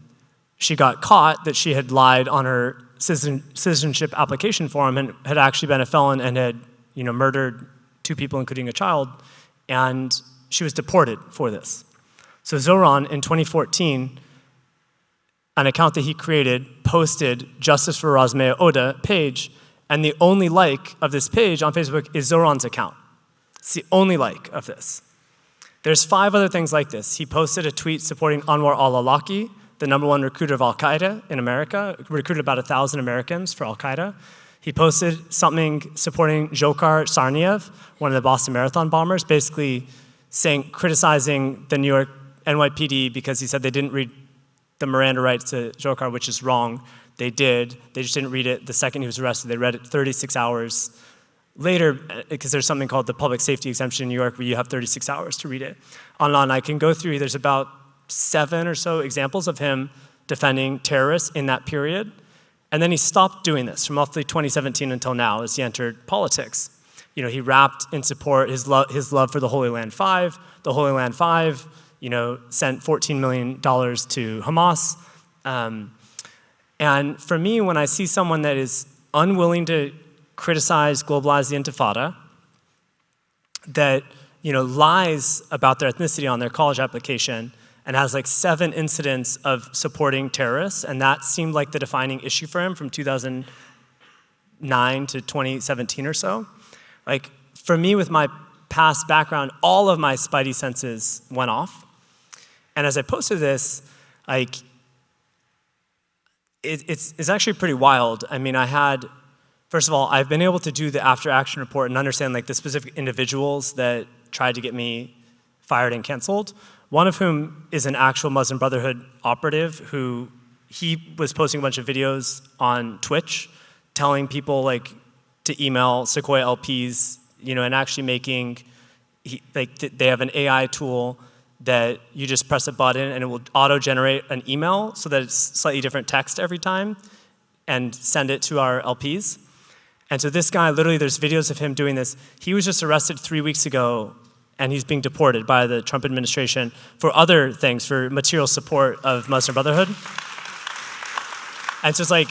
she got caught that she had lied on her citizenship application form and had actually been a felon and had murdered 2 people, including a child, and she was deported for this. So Zoran, in 2014, an account that he created posted Justice for Razmea Oda page, and the only like of this page on Facebook is Zoran's account. It's the only like of this. There's 5 other things like this. He posted a tweet supporting Anwar al-Awlaki, the #1 recruiter of Al-Qaeda in America, recruited about 1,000 Americans for Al-Qaeda. He posted something supporting Dzhokhar Tsarnaev, one of the Boston Marathon bombers, basically criticizing the New York NYPD because he said they didn't read the Miranda rights to Dzhokhar, which is wrong. They did. They just didn't read it the second he was arrested. They read it 36 hours later, because there's something called the public safety exemption in New York where you have 36 hours to read it online. I can go through, there's about 7 or so examples of him defending terrorists in that period. And then he stopped doing this from roughly 2017 until now as he entered politics. You know, he rapped in support his love for the Holy Land Five. The Holy Land Five, you know, sent $14 million to Hamas. And for me, when I see someone that is unwilling to criticize, globalize the Intifada, that, you know, lies about their ethnicity on their college application and has like 7 incidents of supporting terrorists, and that seemed like the defining issue for him from 2009 to 2017 or so. Like, for me, with my past background, all of my spidey senses went off. And as I posted this, like, it's actually pretty wild. I mean, first of all, I've been able to do the after-action report and understand like the specific individuals that tried to get me fired and canceled. One of whom is an actual Muslim Brotherhood operative who he was posting a bunch of videos on Twitch telling people like to email Sequoia LPs, you know, and actually making, they have an AI tool that you just press a button and it will auto-generate an email so that it's slightly different text every time and send it to our LPs. And so this guy, literally there's videos of him doing this. He was just arrested 3 weeks ago and he's being deported by the Trump administration for other things, for material support of Muslim Brotherhood. And so it's like,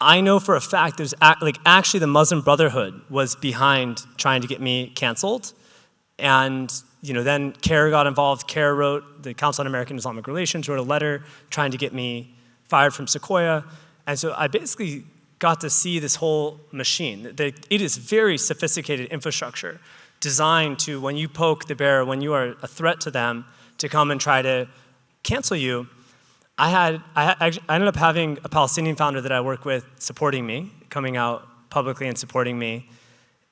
I know for a fact there's actually the Muslim Brotherhood was behind trying to get me canceled. And you know, then CARE got involved. CARE wrote, the Council on American Islamic Relations wrote a letter trying to get me fired from Sequoia. And so I basically got to see this whole machine. It is very sophisticated infrastructure designed to, when you poke the bear, when you are a threat to them, to come and try to cancel you. I ended up having a Palestinian founder that I work with supporting me, coming out publicly and supporting me.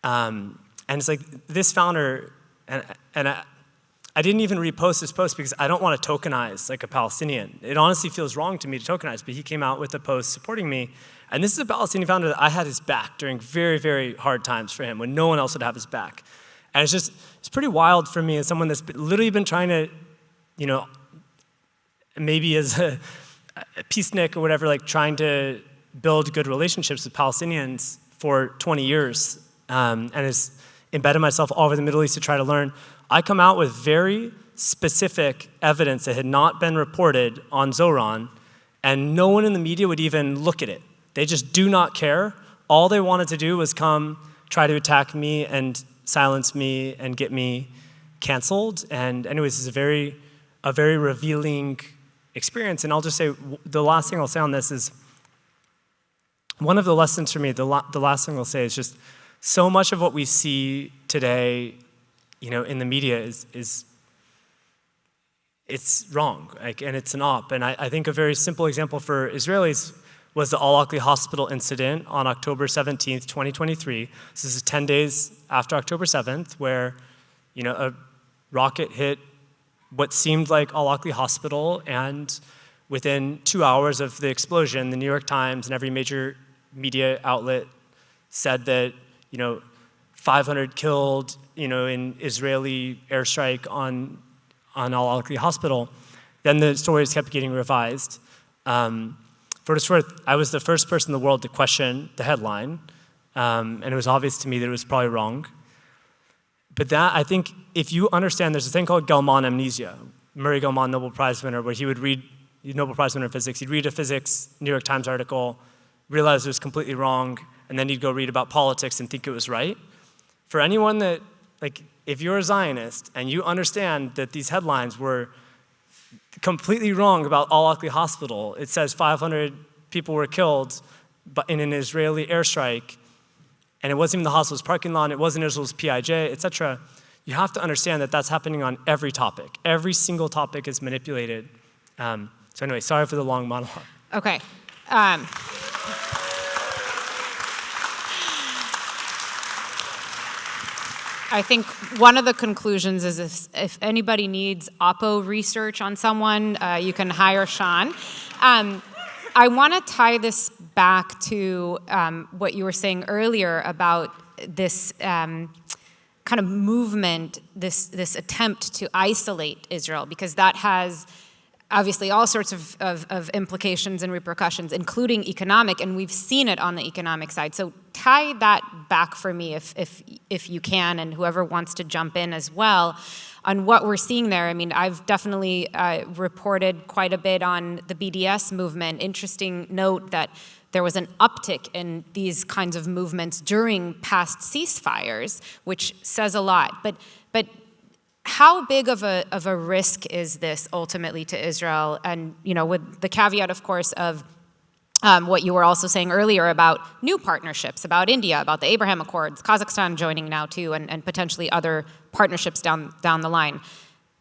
And it's like this founder, and I didn't even repost this post because I don't want to tokenize like a Palestinian. It honestly feels wrong to me to tokenize, but he came out with a post supporting me. And this is a Palestinian founder that I had his back during very, very hard times for him when no one else would have his back. And it's pretty wild for me as someone that's literally been trying to, you know, maybe as a peacenik or whatever, like trying to build good relationships with Palestinians for 20 years and has embedded myself all over the Middle East to try to learn. I come out with very specific evidence that had not been reported on Zoran, and no one in the media would even look at it. They just do not care. All they wanted to do was come try to attack me and silence me and get me canceled. And anyways, it's a very revealing experience. And I'll just say, the last thing I'll say on this is, one of the lessons for me, the last thing I'll say is just, so much of what we see today, you know, in the media is it's wrong, like, and it's an op. And I think a very simple example for Israelis was the Al-Aqli Hospital incident on October 17th, 2023. This is 10 days after October 7th, where, you know, a rocket hit what seemed like Al-Aqli Hospital, and within 2 hours of the explosion, the New York Times and every major media outlet said that, you know, 500 killed, you know, in Israeli airstrike on Al-Aqli Hospital. Then the stories kept getting revised. For what it's worth, I was the first person in the world to question the headline, and it was obvious to me that it was probably wrong. But that, I think, if you understand, there's a thing called Gelman amnesia. Murray Gelman, Nobel Prize winner, where he would read, Nobel Prize winner in physics, he'd read a physics New York Times article, realize it was completely wrong, and then he'd go read about politics and think it was right. For anyone that, like, if you're a Zionist and you understand that these headlines were completely wrong about Al-Aqli Hospital, it says 500 people were killed in an Israeli airstrike, and it wasn't even the hospital's parking lot, it wasn't Israel's PIJ, etc. You have to understand that that's happening on every topic. Every single topic is manipulated. So anyway, sorry for the long monologue. Okay. I think one of the conclusions is if anybody needs Oppo research on someone, you can hire Sean. I want to tie this back to what you were saying earlier about this kind of movement, this attempt to isolate Israel, because that has obviously all sorts of implications and repercussions, including economic, and we've seen it on the economic side. So tie that back for me if you can, and whoever wants to jump in as well, on what we're seeing there. I mean, I've definitely reported quite a bit on the BDS movement. Interesting note that there was an uptick in these kinds of movements during past ceasefires, which says a lot. But how big of a risk is this ultimately to Israel? And with the caveat, of course, of what you were also saying earlier about new partnerships, about India, about the Abraham Accords, Kazakhstan joining now too, and potentially other partnerships down the line.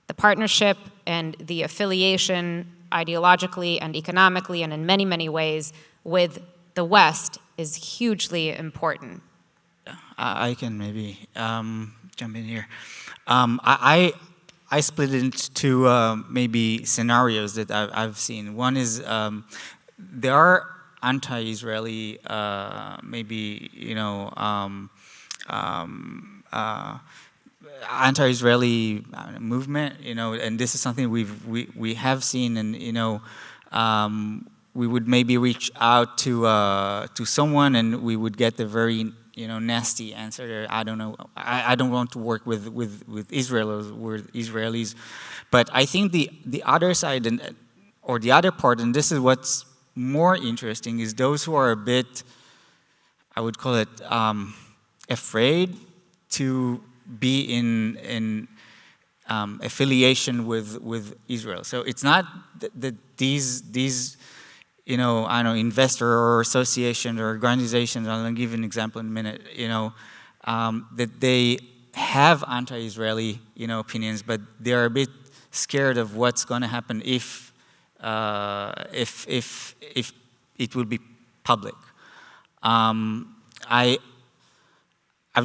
The partnership and the affiliation ideologically and economically and in many, many ways with the West is hugely important. I can maybe jump in here. I split it into maybe scenarios that I've seen. One is there are anti-Israeli, anti-Israeli movement, and this is something we have seen, and we would maybe reach out to someone, and we would get a very nasty answer. I don't know. I don't want to work with Israel or with Israelis, but I think the other side or the other part, and this is what's more interesting, is those who are a bit, I would call it, afraid to be in affiliation with Israel. So it's not that these I don't know, investor or association or organizations, I'll give you an example in a minute, that they have anti-Israeli, opinions, but they're a bit scared of what's going to happen if it will be public. I've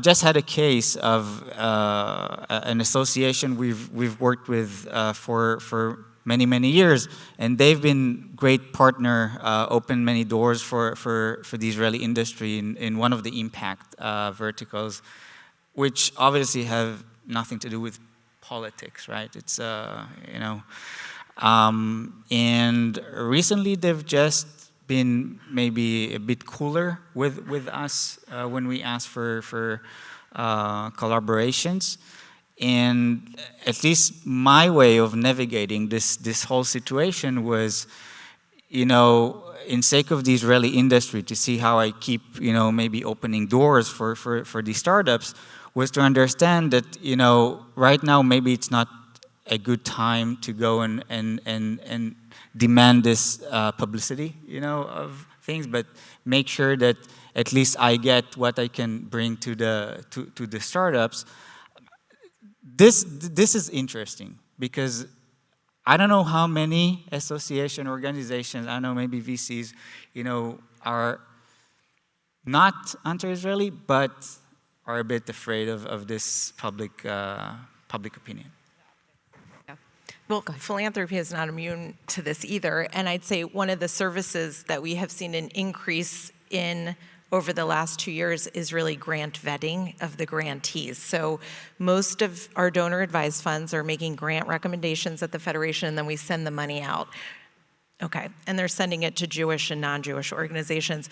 just had a case of an association we've worked with for many years, and they've been great partner, opened many doors for the Israeli industry in one of the impact verticals, which obviously have nothing to do with politics, right? It's and recently they've just been maybe a bit cooler with us when we ask for collaborations. And at least my way of navigating this whole situation was, in sake of the Israeli industry, to see how I keep, maybe opening doors for these startups, was to understand that, right now maybe it's not a good time to go and demand this publicity, of things, but make sure that at least I get what I can bring to the startups. This is interesting because I don't know how many association organizations, I know maybe VCs, are not anti-Israeli, but are a bit afraid of this public opinion. Well, philanthropy is not immune to this either, and I'd say one of the services that we have seen an increase in over the last 2 years is really grant vetting of the grantees. So most of our donor-advised funds are making grant recommendations at the Federation, and then we send the money out. Okay, and they're sending it to Jewish and non-Jewish organizations.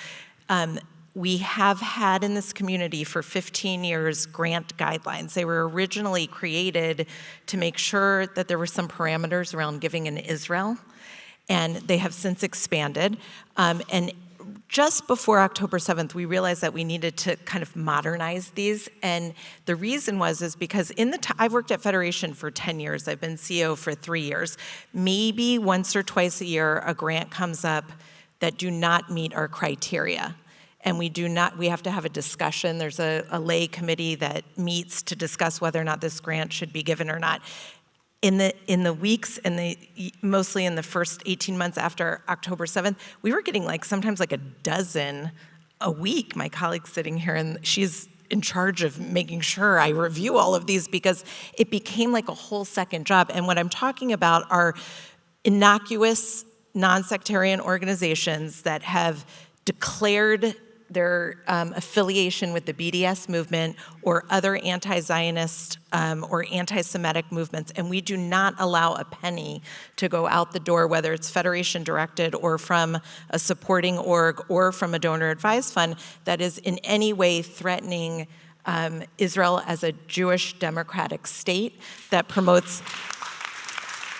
We have had in this community for 15 years grant guidelines. They were originally created to make sure that there were some parameters around giving in Israel, and they have since expanded. And just before October 7th, we realized that we needed to kind of modernize these. And the reason is because I've worked at Federation for 10 years. I've been CEO for 3 years. Maybe once or twice a year, a grant comes up that do not meet our criteria. And we have to have a discussion. There's a lay committee that meets to discuss whether or not this grant should be given or not. In the weeks, mostly in the first 18 months after October 7th, we were getting sometimes a dozen a week. My colleague's sitting here, and she's in charge of making sure I review all of these because it became like a whole second job. And what I'm talking about are innocuous, non-sectarian organizations that have declared affiliation with the BDS movement or other anti-Zionist or anti-Semitic movements, and we do not allow a penny to go out the door, whether it's Federation directed or from a supporting org or from a donor advised fund that is in any way threatening Israel as a Jewish democratic state that promotes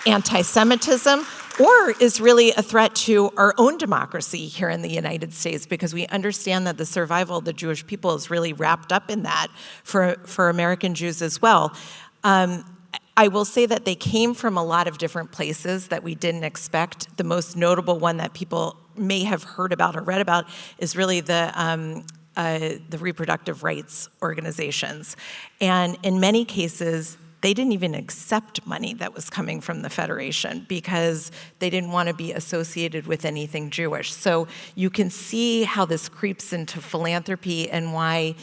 anti-Semitism, or is really a threat to our own democracy here in the United States, because we understand that the survival of the Jewish people is really wrapped up in that for American Jews as well. I will say that they came from a lot of different places that we didn't expect. The most notable one that people may have heard about or read about is really the reproductive rights organizations. And in many cases, they didn't even accept money that was coming from the Federation because they didn't want to be associated with anything Jewish. So you can see how this creeps into philanthropy and why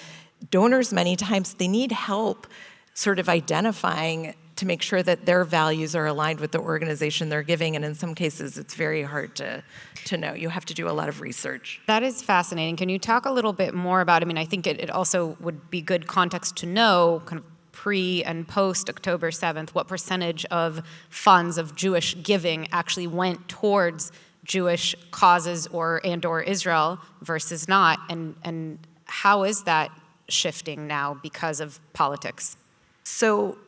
donors many times, they need help sort of identifying to make sure that their values are aligned with the organization they're giving. And in some cases, it's very hard to know. You have to do a lot of research. That is fascinating. Can you talk a little bit more about, I mean, I think it also would be good context to know kind of pre and post October 7th, what percentage of funds of Jewish giving actually went towards Jewish causes or Israel versus not, and how is that shifting now because of politics? So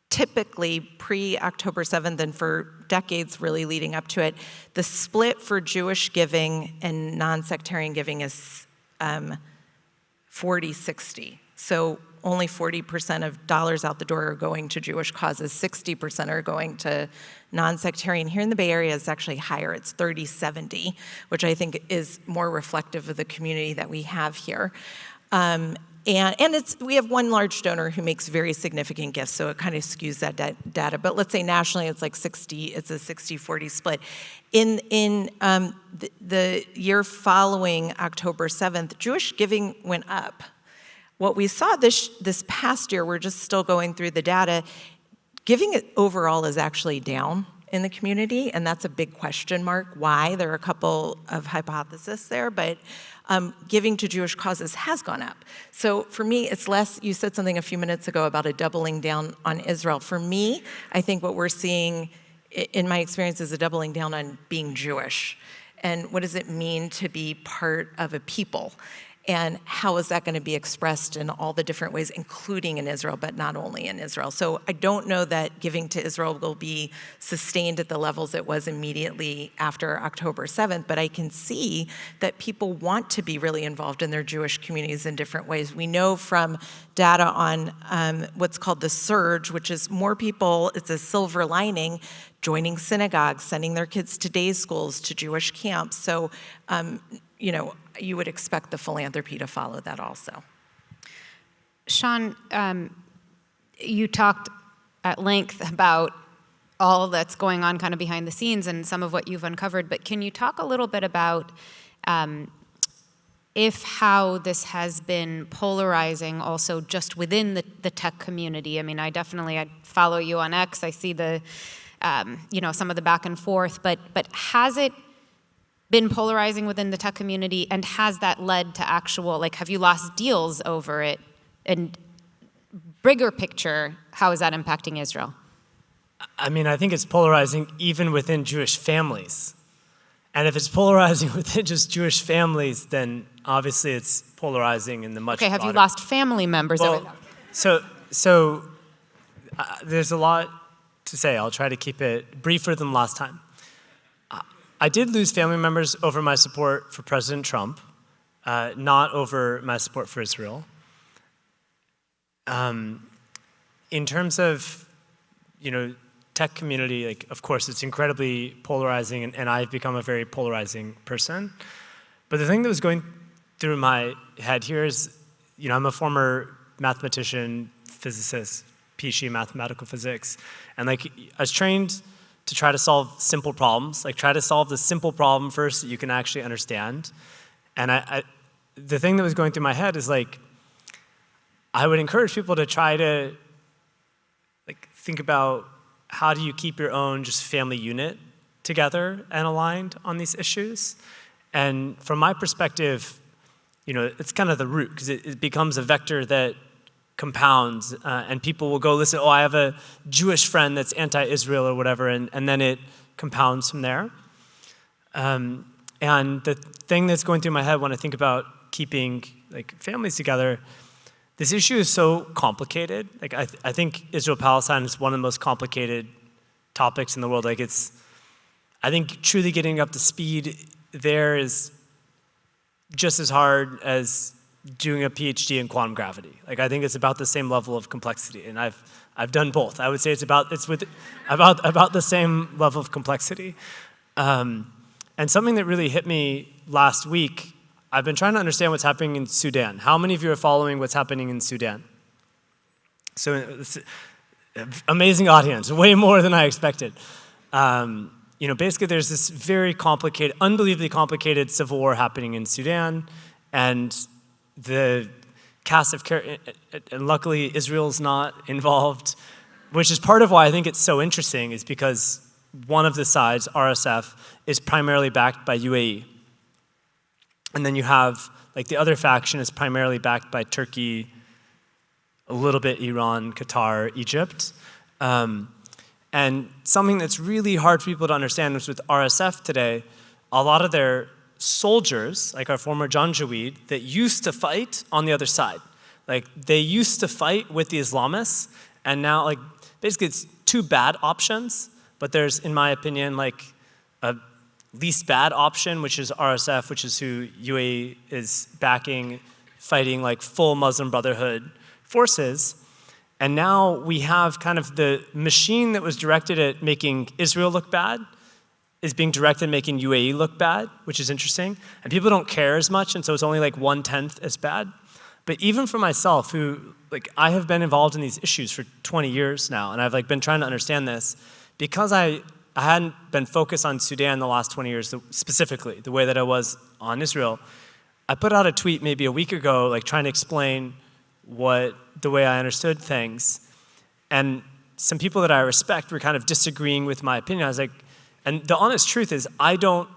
typically pre-October 7th and for decades really leading up to it, the split for Jewish giving and non-sectarian giving is 40-60. So only 40% of dollars out the door are going to Jewish causes, 60% are going to non-sectarian. Here in the Bay Area, it's actually higher. It's 30-70, which I think is more reflective of the community that we have here. And we have one large donor who makes very significant gifts, so it kind of skews that data. But let's say nationally, it's like 60. It's a 60-40 split. In the year following October 7th, Jewish giving went up. What we saw this past year, we're just still going through the data, giving overall is actually down in the community, and that's a big question mark. Why? There are a couple of hypotheses there, but giving to Jewish causes has gone up. So for me, it's less, you said something a few minutes ago about a doubling down on Israel. For me, I think what we're seeing in my experience is a doubling down on being Jewish. And what does it mean to be part of a people? And how is that going to be expressed in all the different ways, including in Israel, but not only in Israel? So I don't know that giving to Israel will be sustained at the levels it was immediately after October 7th, but I can see that people want to be really involved in their Jewish communities in different ways. We know from data on what's called the surge, which is more people, it's a silver lining, joining synagogues, sending their kids to day schools, to Jewish camps. So, you would expect the philanthropy to follow that also. Sean, you talked at length about all that's going on kind of behind the scenes and some of what you've uncovered, but can you talk a little bit about how this has been polarizing also just within the tech community? I mean, I follow you on X, I see the, some of the back and forth, but has it been polarizing within the tech community, and has that led to actual, have you lost deals over it? And bigger picture, how is that impacting Israel? I mean, I think it's polarizing even within Jewish families. And if it's polarizing within just Jewish families, then obviously it's polarizing in the much broader. Have you lost family members? Well, so there's a lot to say. I'll try to keep it briefer than last time. I did lose family members over my support for President Trump, not over my support for Israel. In terms of, tech community, of course, it's incredibly polarizing, and I've become a very polarizing person. But the thing that was going through my head here is, I'm a former mathematician, physicist, PhD in mathematical physics, and I was trained to try to solve simple problems, try to solve the simple problem first that you can actually understand. And the thing that was going through my head is I would encourage people to try to think about how do you keep your own just family unit together and aligned on these issues. And from my perspective, it's kind of the root, because it becomes a vector that compounds, and people will go listen, I have a Jewish friend that's anti-Israel or whatever, and then it compounds from there. And the thing that's going through my head when I think about keeping families together, this issue is so complicated. I think Israel-Palestine is one of the most complicated topics in the world. I think truly getting up to speed there is just as hard as doing a PhD in quantum gravity. I think it's about the same level of complexity, and I've done both. I would say it's about the same level of complexity. And something that really hit me last week, I've been trying to understand what's happening in Sudan. How many of you are following what's happening in Sudan? So it's an amazing audience, way more than I expected. Basically there's this very complicated, unbelievably complicated civil war happening in Sudan, and the cast of characters, and luckily Israel's not involved, which is part of why I think it's so interesting, is because one of the sides, RSF, is primarily backed by UAE. And then you have, the other faction is primarily backed by Turkey, a little bit Iran, Qatar, Egypt. And something that's really hard for people to understand is with RSF today, a lot of their soldiers, like our former Janjaweed, that used to fight on the other side. They used to fight with the Islamists, and now, basically it's two bad options, but there's, in my opinion, a least bad option, which is RSF, which is who UAE is backing, fighting full Muslim Brotherhood forces. And now we have kind of the machine that was directed at making Israel look bad is being directed at making UAE look bad, which is interesting. And people don't care as much, and so it's only 1/10 as bad. But even for myself, who, I have been involved in these issues for 20 years now, and I've been trying to understand this, because I hadn't been focused on Sudan the last 20 years, specifically, the way that I was on Israel, I put out a tweet maybe a week ago, trying to explain the way I understood things. And some people that I respect were kind of disagreeing with my opinion. I was and the honest truth is, I don't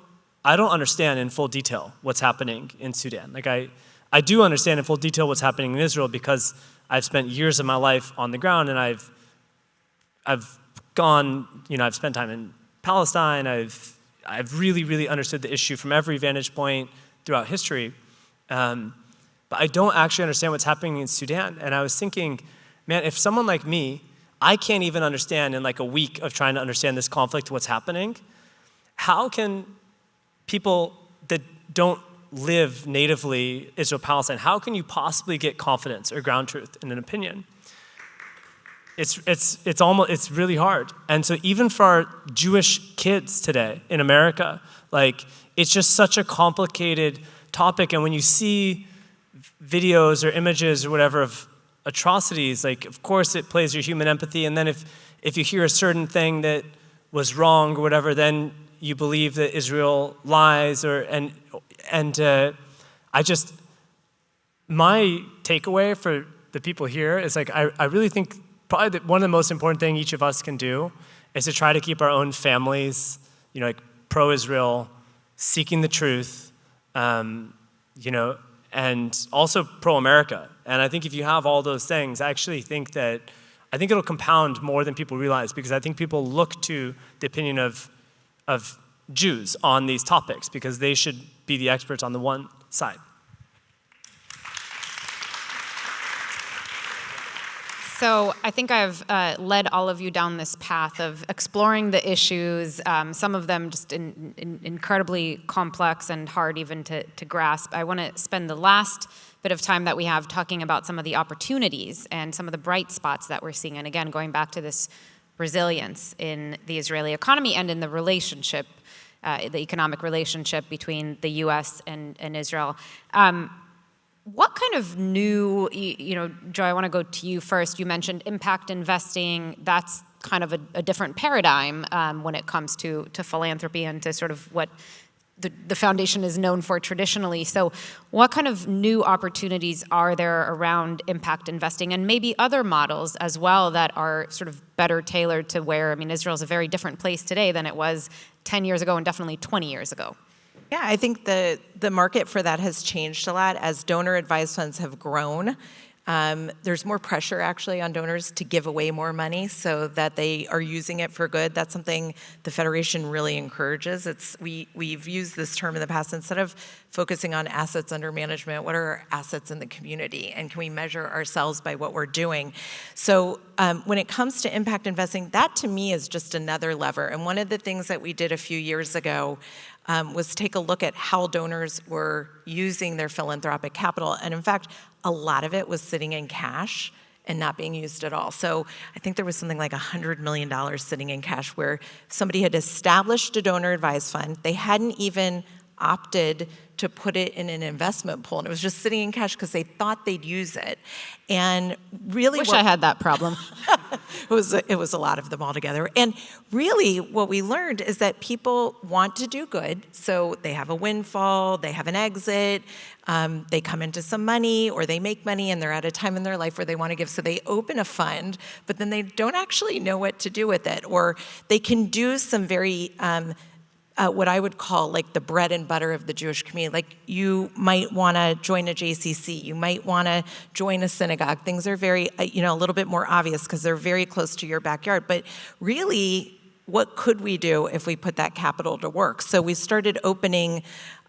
understand in full detail what's happening in Sudan. I do understand in full detail what's happening in Israel because I've spent years of my life on the ground, and I've gone, I've spent time in Palestine. I've really, really understood the issue from every vantage point throughout history. But I don't actually understand what's happening in Sudan. And I was thinking, man, if someone like me, I can't even understand in a week of trying to understand this conflict, what's happening, how can people that don't live natively Israel-Palestine, how can you possibly get confidence or ground truth in an opinion? It's really hard. And so even for our Jewish kids today in America, it's just such a complicated topic. And when you see videos or images or whatever of atrocities, of course it plays your human empathy, and then if you hear a certain thing that was wrong or whatever, then you believe that Israel lies, my takeaway for the people here is I really think probably one of the most important things each of us can do is to try to keep our own families, pro-Israel, seeking the truth, and also pro-America. And I think if you have all those things, I actually think it'll compound more than people realize, because I think people look to the opinion of Jews on these topics because they should be the experts on the one side. So I think I've led all of you down this path of exploring the issues, some of them just incredibly complex and hard even to grasp. I want to spend the last bit of time that we have talking about some of the opportunities and some of the bright spots that we're seeing. And again, going back to this resilience in the Israeli economy and in the relationship, the economic relationship between the U.S. and Israel. What kind of new, Joe, I want to go to you first. You mentioned impact investing. That's kind of a different paradigm when it comes to philanthropy and to sort of what the foundation is known for traditionally. So what kind of new opportunities are there around impact investing, and maybe other models as well that are sort of better tailored to where, Israel's a very different place today than it was 10 years ago and definitely 20 years ago? Yeah, I think the market for that has changed a lot as donor advised funds have grown. There's more pressure actually on donors to give away more money so that they are using it for good. That's something the Federation really encourages. We've used this term in the past, instead of focusing on assets under management, what are our assets in the community? And can we measure ourselves by what we're doing? So when it comes to impact investing, that to me is just another lever. And one of the things that we did a few years ago was take a look at how donors were using their philanthropic capital. And in fact, a lot of it was sitting in cash and not being used at all. So I think there was something like $100 million sitting in cash where somebody had established a donor advised fund. They hadn't even opted to put it in an investment pool, and it was just sitting in cash because they thought they'd use it. And really, wish I had that problem. it was a lot of them all together. And really, what we learned is that people want to do good, so they have a windfall, they have an exit, they come into some money, or they make money, and they're at a time in their life where they want to give. So they open a fund, but then they don't actually know what to do with it, or they can do some very what I would call like the bread and butter of the Jewish community. Like you might want to join a JCC, you might want to join a synagogue. Things are very, a little bit more obvious because they're very close to your backyard. But really, what could we do if we put that capital to work? So we started opening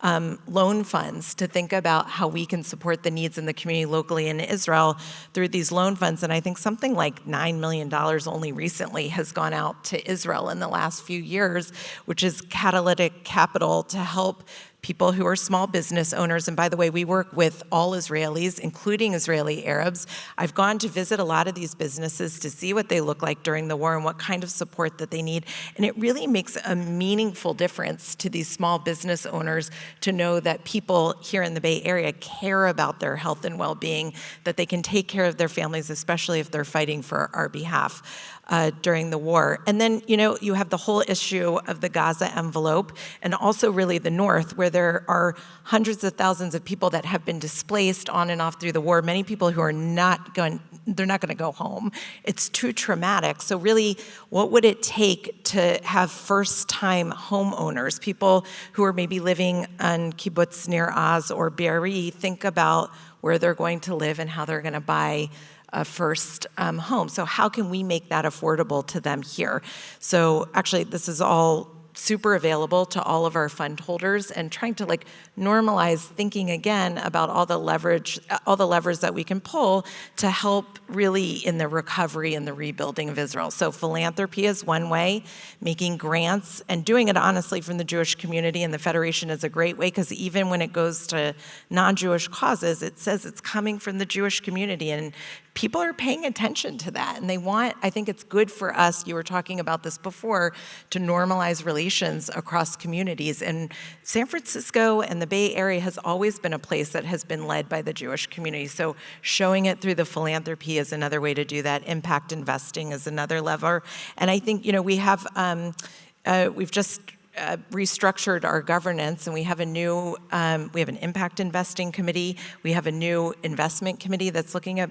loan funds to think about how we can support the needs in the community locally in Israel through these loan funds. And I think something like $9 million only recently has gone out to Israel in the last few years, which is catalytic capital to help people who are small business owners. And by the way, we work with all Israelis, including Israeli Arabs. I've gone to visit a lot of these businesses to see what they look like during the war and what kind of support that they need. And it really makes a meaningful difference to these small business owners to know that people here in the Bay Area care about their health and well-being, that they can take care of their families, especially if they're fighting for our behalf. During the war. And then, you have the whole issue of the Gaza envelope and also really the north, where there are hundreds of thousands of people that have been displaced on and off through the war, many people who are they're not going to go home. It's too traumatic. So really, what would it take to have first-time homeowners, people who are maybe living on kibbutz near Oz or Be'eri, think about where they're going to live and how they're going to buy a first home. So how can we make that affordable to them here? So actually, this is all super available to all of our fund holders, and trying to normalize thinking again about all the levers that we can pull to help really in the recovery and the rebuilding of Israel. So philanthropy is one way, making grants and doing it honestly from the Jewish community, and the Federation is a great way, because even when it goes to non-Jewish causes, it says it's coming from the Jewish community, and people are paying attention to that, and I think it's good for us, you were talking about this before, to normalize relations across communities. And San Francisco and the Bay Area has always been a place that has been led by the Jewish community. So showing it through the philanthropy is another way to do that. Impact investing is another lever. And I think, we've just restructured our governance, and we have an impact investing committee. We have a new investment committee that's looking at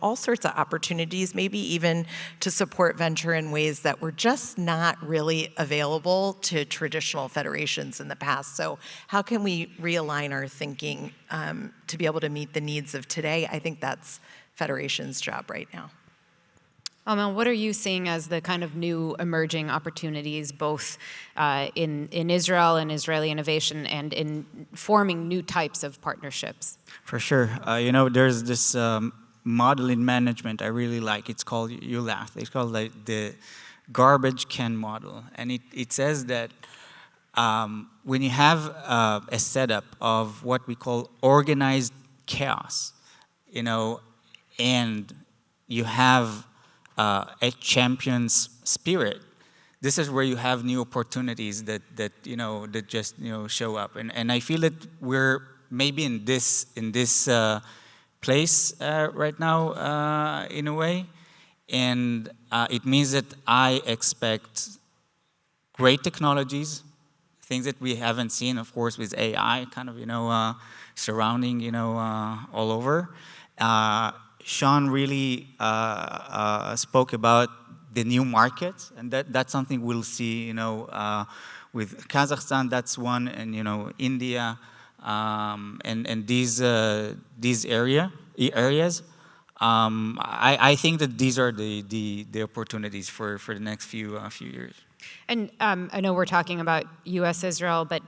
all sorts of opportunities, maybe even to support venture in ways that were just not really available to traditional federations in the past. So how can we realign our thinking to be able to meet the needs of today? I think that's Federation's job right now. Amel, what are you seeing as the kind of new emerging opportunities, both in Israel and Israeli innovation, and in forming new types of partnerships? For sure. There's this model in management I really like. It's called, you laugh, it's called the garbage can model. And it says that when you have a setup of what we call organized chaos, and you have a champion's spirit, this is where you have new opportunities that just show up. And I feel that we're maybe in this place right now in a way, and it means that I expect great technologies, things that we haven't seen, of course, with AI kind of surrounding all over. Sean really spoke about the new markets, and that's something we'll see with Kazakhstan, that's one, and India, and these areas. I think that these are the opportunities for the next few years. And I know we're talking about U.S. Israel, but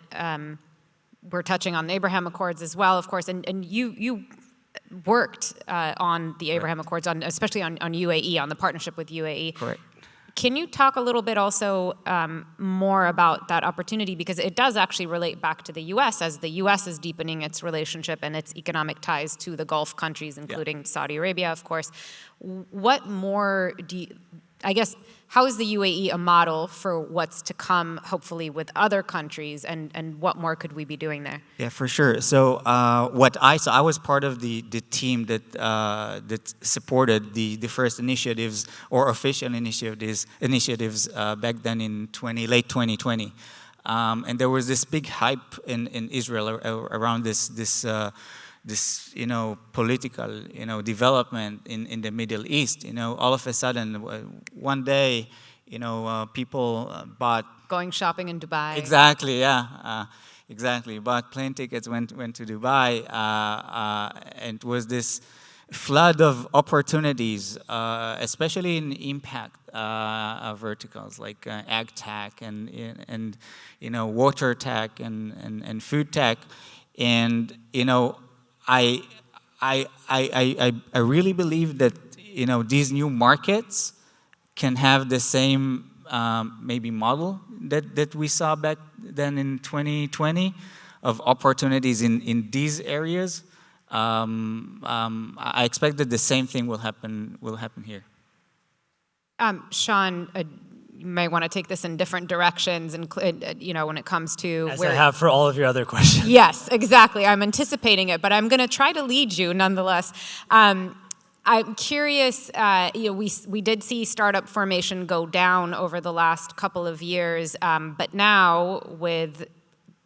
we're touching on the Abraham Accords as well, of course. And you worked on the Abraham Accords, especially on UAE, on the partnership with UAE. Correct. Can you talk a little bit also more about that opportunity? Because it does actually relate back to the U.S. as the U.S. is deepening its relationship and its economic ties to the Gulf countries, including Saudi Arabia, of course. What more I guess, how is the UAE a model for what's to come, hopefully, with other countries, and what more could we be doing there? Yeah, for sure. So I was part of the team that supported the first initiatives or official initiatives back then in late 2020, and there was this big hype in Israel around this political development in the Middle East. All of a sudden, one day, people bought going shopping in Dubai. Exactly, yeah, exactly. Bought plane tickets, went to Dubai, and it was this flood of opportunities, especially in impact verticals like ag tech and water tech and food tech, and I really believe that these new markets can have the same maybe model that we saw back then in 2020 of opportunities in these areas. I expect that the same thing will happen here. Sean, you might want to take this in different directions, and when it comes to as I have for all of your other questions. Yes, exactly. I'm anticipating it, but I'm going to try to lead you nonetheless. I'm curious. We did see startup formation go down over the last couple of years, but now with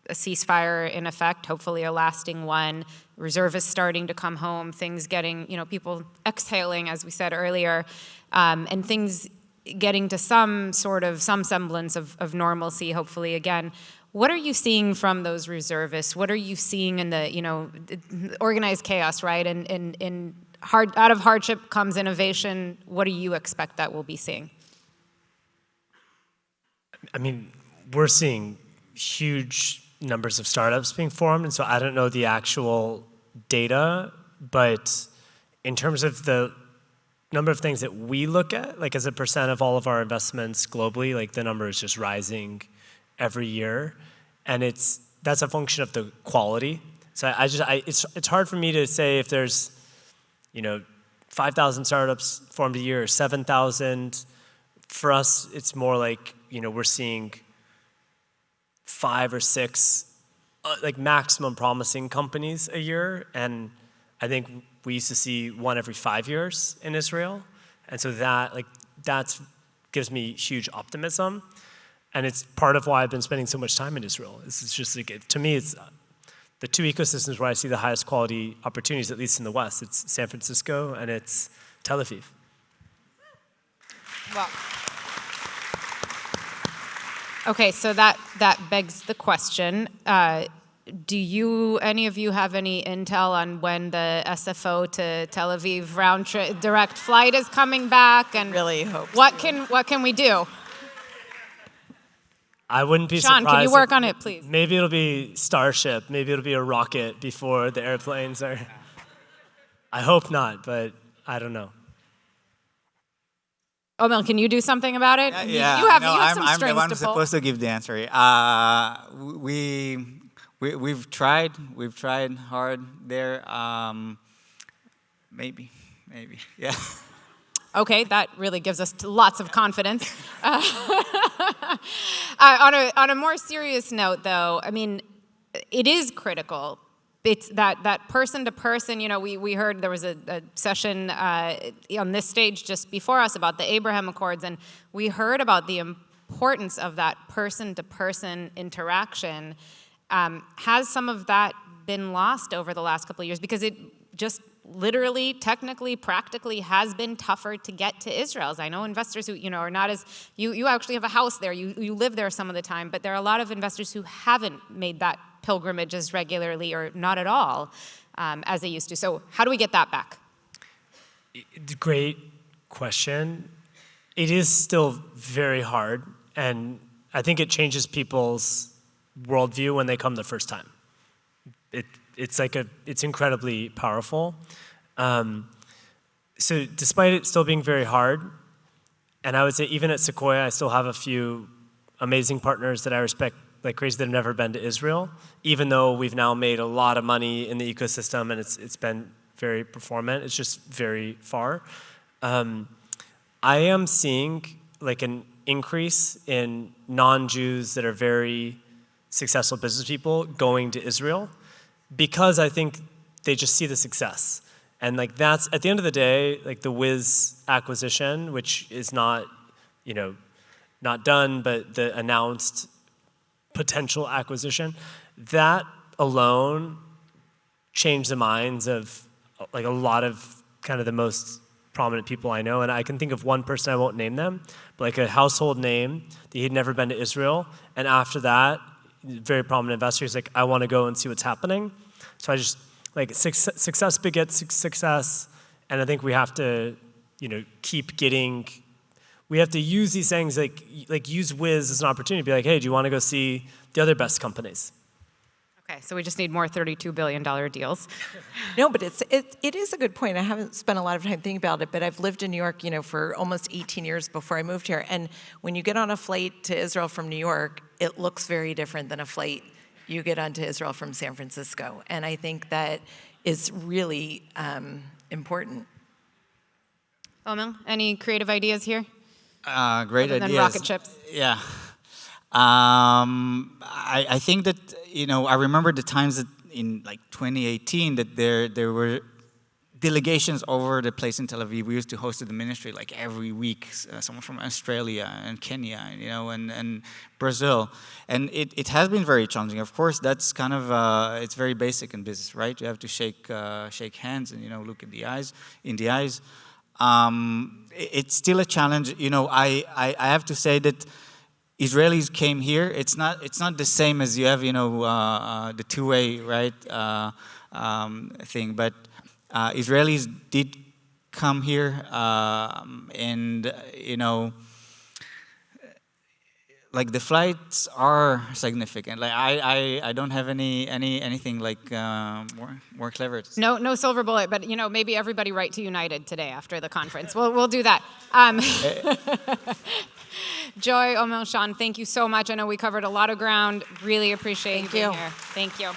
a ceasefire in effect, hopefully a lasting one, reservists starting to come home, things getting, people exhaling, as we said earlier, and things getting to some semblance of normalcy, hopefully again. What are you seeing from those reservists? What are you seeing in the, organized chaos, right? And out of hardship comes innovation. What do you expect that we'll be seeing? I mean, we're seeing huge numbers of startups being formed, and so I don't know the actual data, but in terms of the number of things that we look at, like as a percent of all of our investments globally, like the number is just rising every year, and that's a function of the quality. So it's hard for me to say if there's 5,000 startups formed a year or 7,000. For us, it's more like we're seeing 5 or 6 like maximum promising companies a year, and I think we used to see 1 every 5 years in Israel, and so that gives me huge optimism, and it's part of why I've been spending so much time in Israel. It's just like to me, it's the 2 ecosystems where I see the highest quality opportunities, at least in the West. It's San Francisco and it's Tel Aviv. Well, okay, so that begs the question. Do any of you have any intel on when the SFO to Tel Aviv round trip direct flight is coming back? And really hope. What can we do? I wouldn't be Sean, surprised. can you work on it, please? Maybe it'll be Starship. Maybe it'll be a rocket before the airplanes are. I hope not, but I don't know. Omel, can you do something about it? Yeah, you have I'm some strings the one to pull. supposed to give the answer. We've tried hard there. Maybe, yeah. Okay, that really gives us lots of confidence. On a more serious note, though, I mean, it is critical. It's that person to person. We heard there was a session on this stage just before us about the Abraham Accords, and we heard about the importance of that person to person interaction. Has some of that been lost over the last couple of years? Because just literally, technically, practically has been tougher to get to Israel. I know investors who, are not as, you actually have a house there, you live there some of the time, but there are a lot of investors who haven't made that pilgrimage as regularly or not at all as they used to. So how do we get that back? Great question. It is still very hard, and I think it changes people's worldview when they come the first time. It's incredibly powerful. So despite it still being very hard, and I would say even at Sequoia, I still have a few amazing partners that I respect like crazy that have never been to Israel, even though we've now made a lot of money in the ecosystem and it's been very performant. It's just very far. I am seeing like an increase in non-Jews that are very successful business people going to Israel because I think they just see the success. And like that's, at the end of the day, like the Wiz acquisition, which is not, not done, but the announced potential acquisition, that alone changed the minds of like a lot of kind of the most prominent people I know. And I can think of one person, I won't name them, but like a household name that he'd never been to Israel. And after that, very prominent investor, he's like, I want to go and see what's happening. So I just, like success begets success. And I think we have to, keep getting, we have to use these things, like use Wiz as an opportunity to be like, hey, do you want to go see the other best companies? Okay, so we just need more $32 billion deals. No, but it is a good point. I haven't spent a lot of time thinking about it, but I've lived in New York, for almost 18 years before I moved here. And when you get on a flight to Israel from New York, it looks very different than a flight you get onto Israel from San Francisco. And I think that is really important. Omel, any creative ideas here? Great Other than ideas. rocket ships. Yeah. I think that, I remember the times that in like 2018 that there were delegations over the place in Tel Aviv. We used to host the ministry like every week, someone from Australia and Kenya, and Brazil. And it has been very challenging. Of course, that's kind of, it's very basic in business, right? You have to shake hands and, look in the eyes. It's still a challenge. I have to say that Israelis came here. It's not the same as you have, the two-way, right, thing. But Israelis did come here, and like the flights are significant. Like I don't have anything like more clever. No silver bullet, but maybe everybody write to United today after the conference. We'll do that. Joy, Omel, Sean, thank you so much. I know we covered a lot of ground. Really appreciate you being here. Thank you.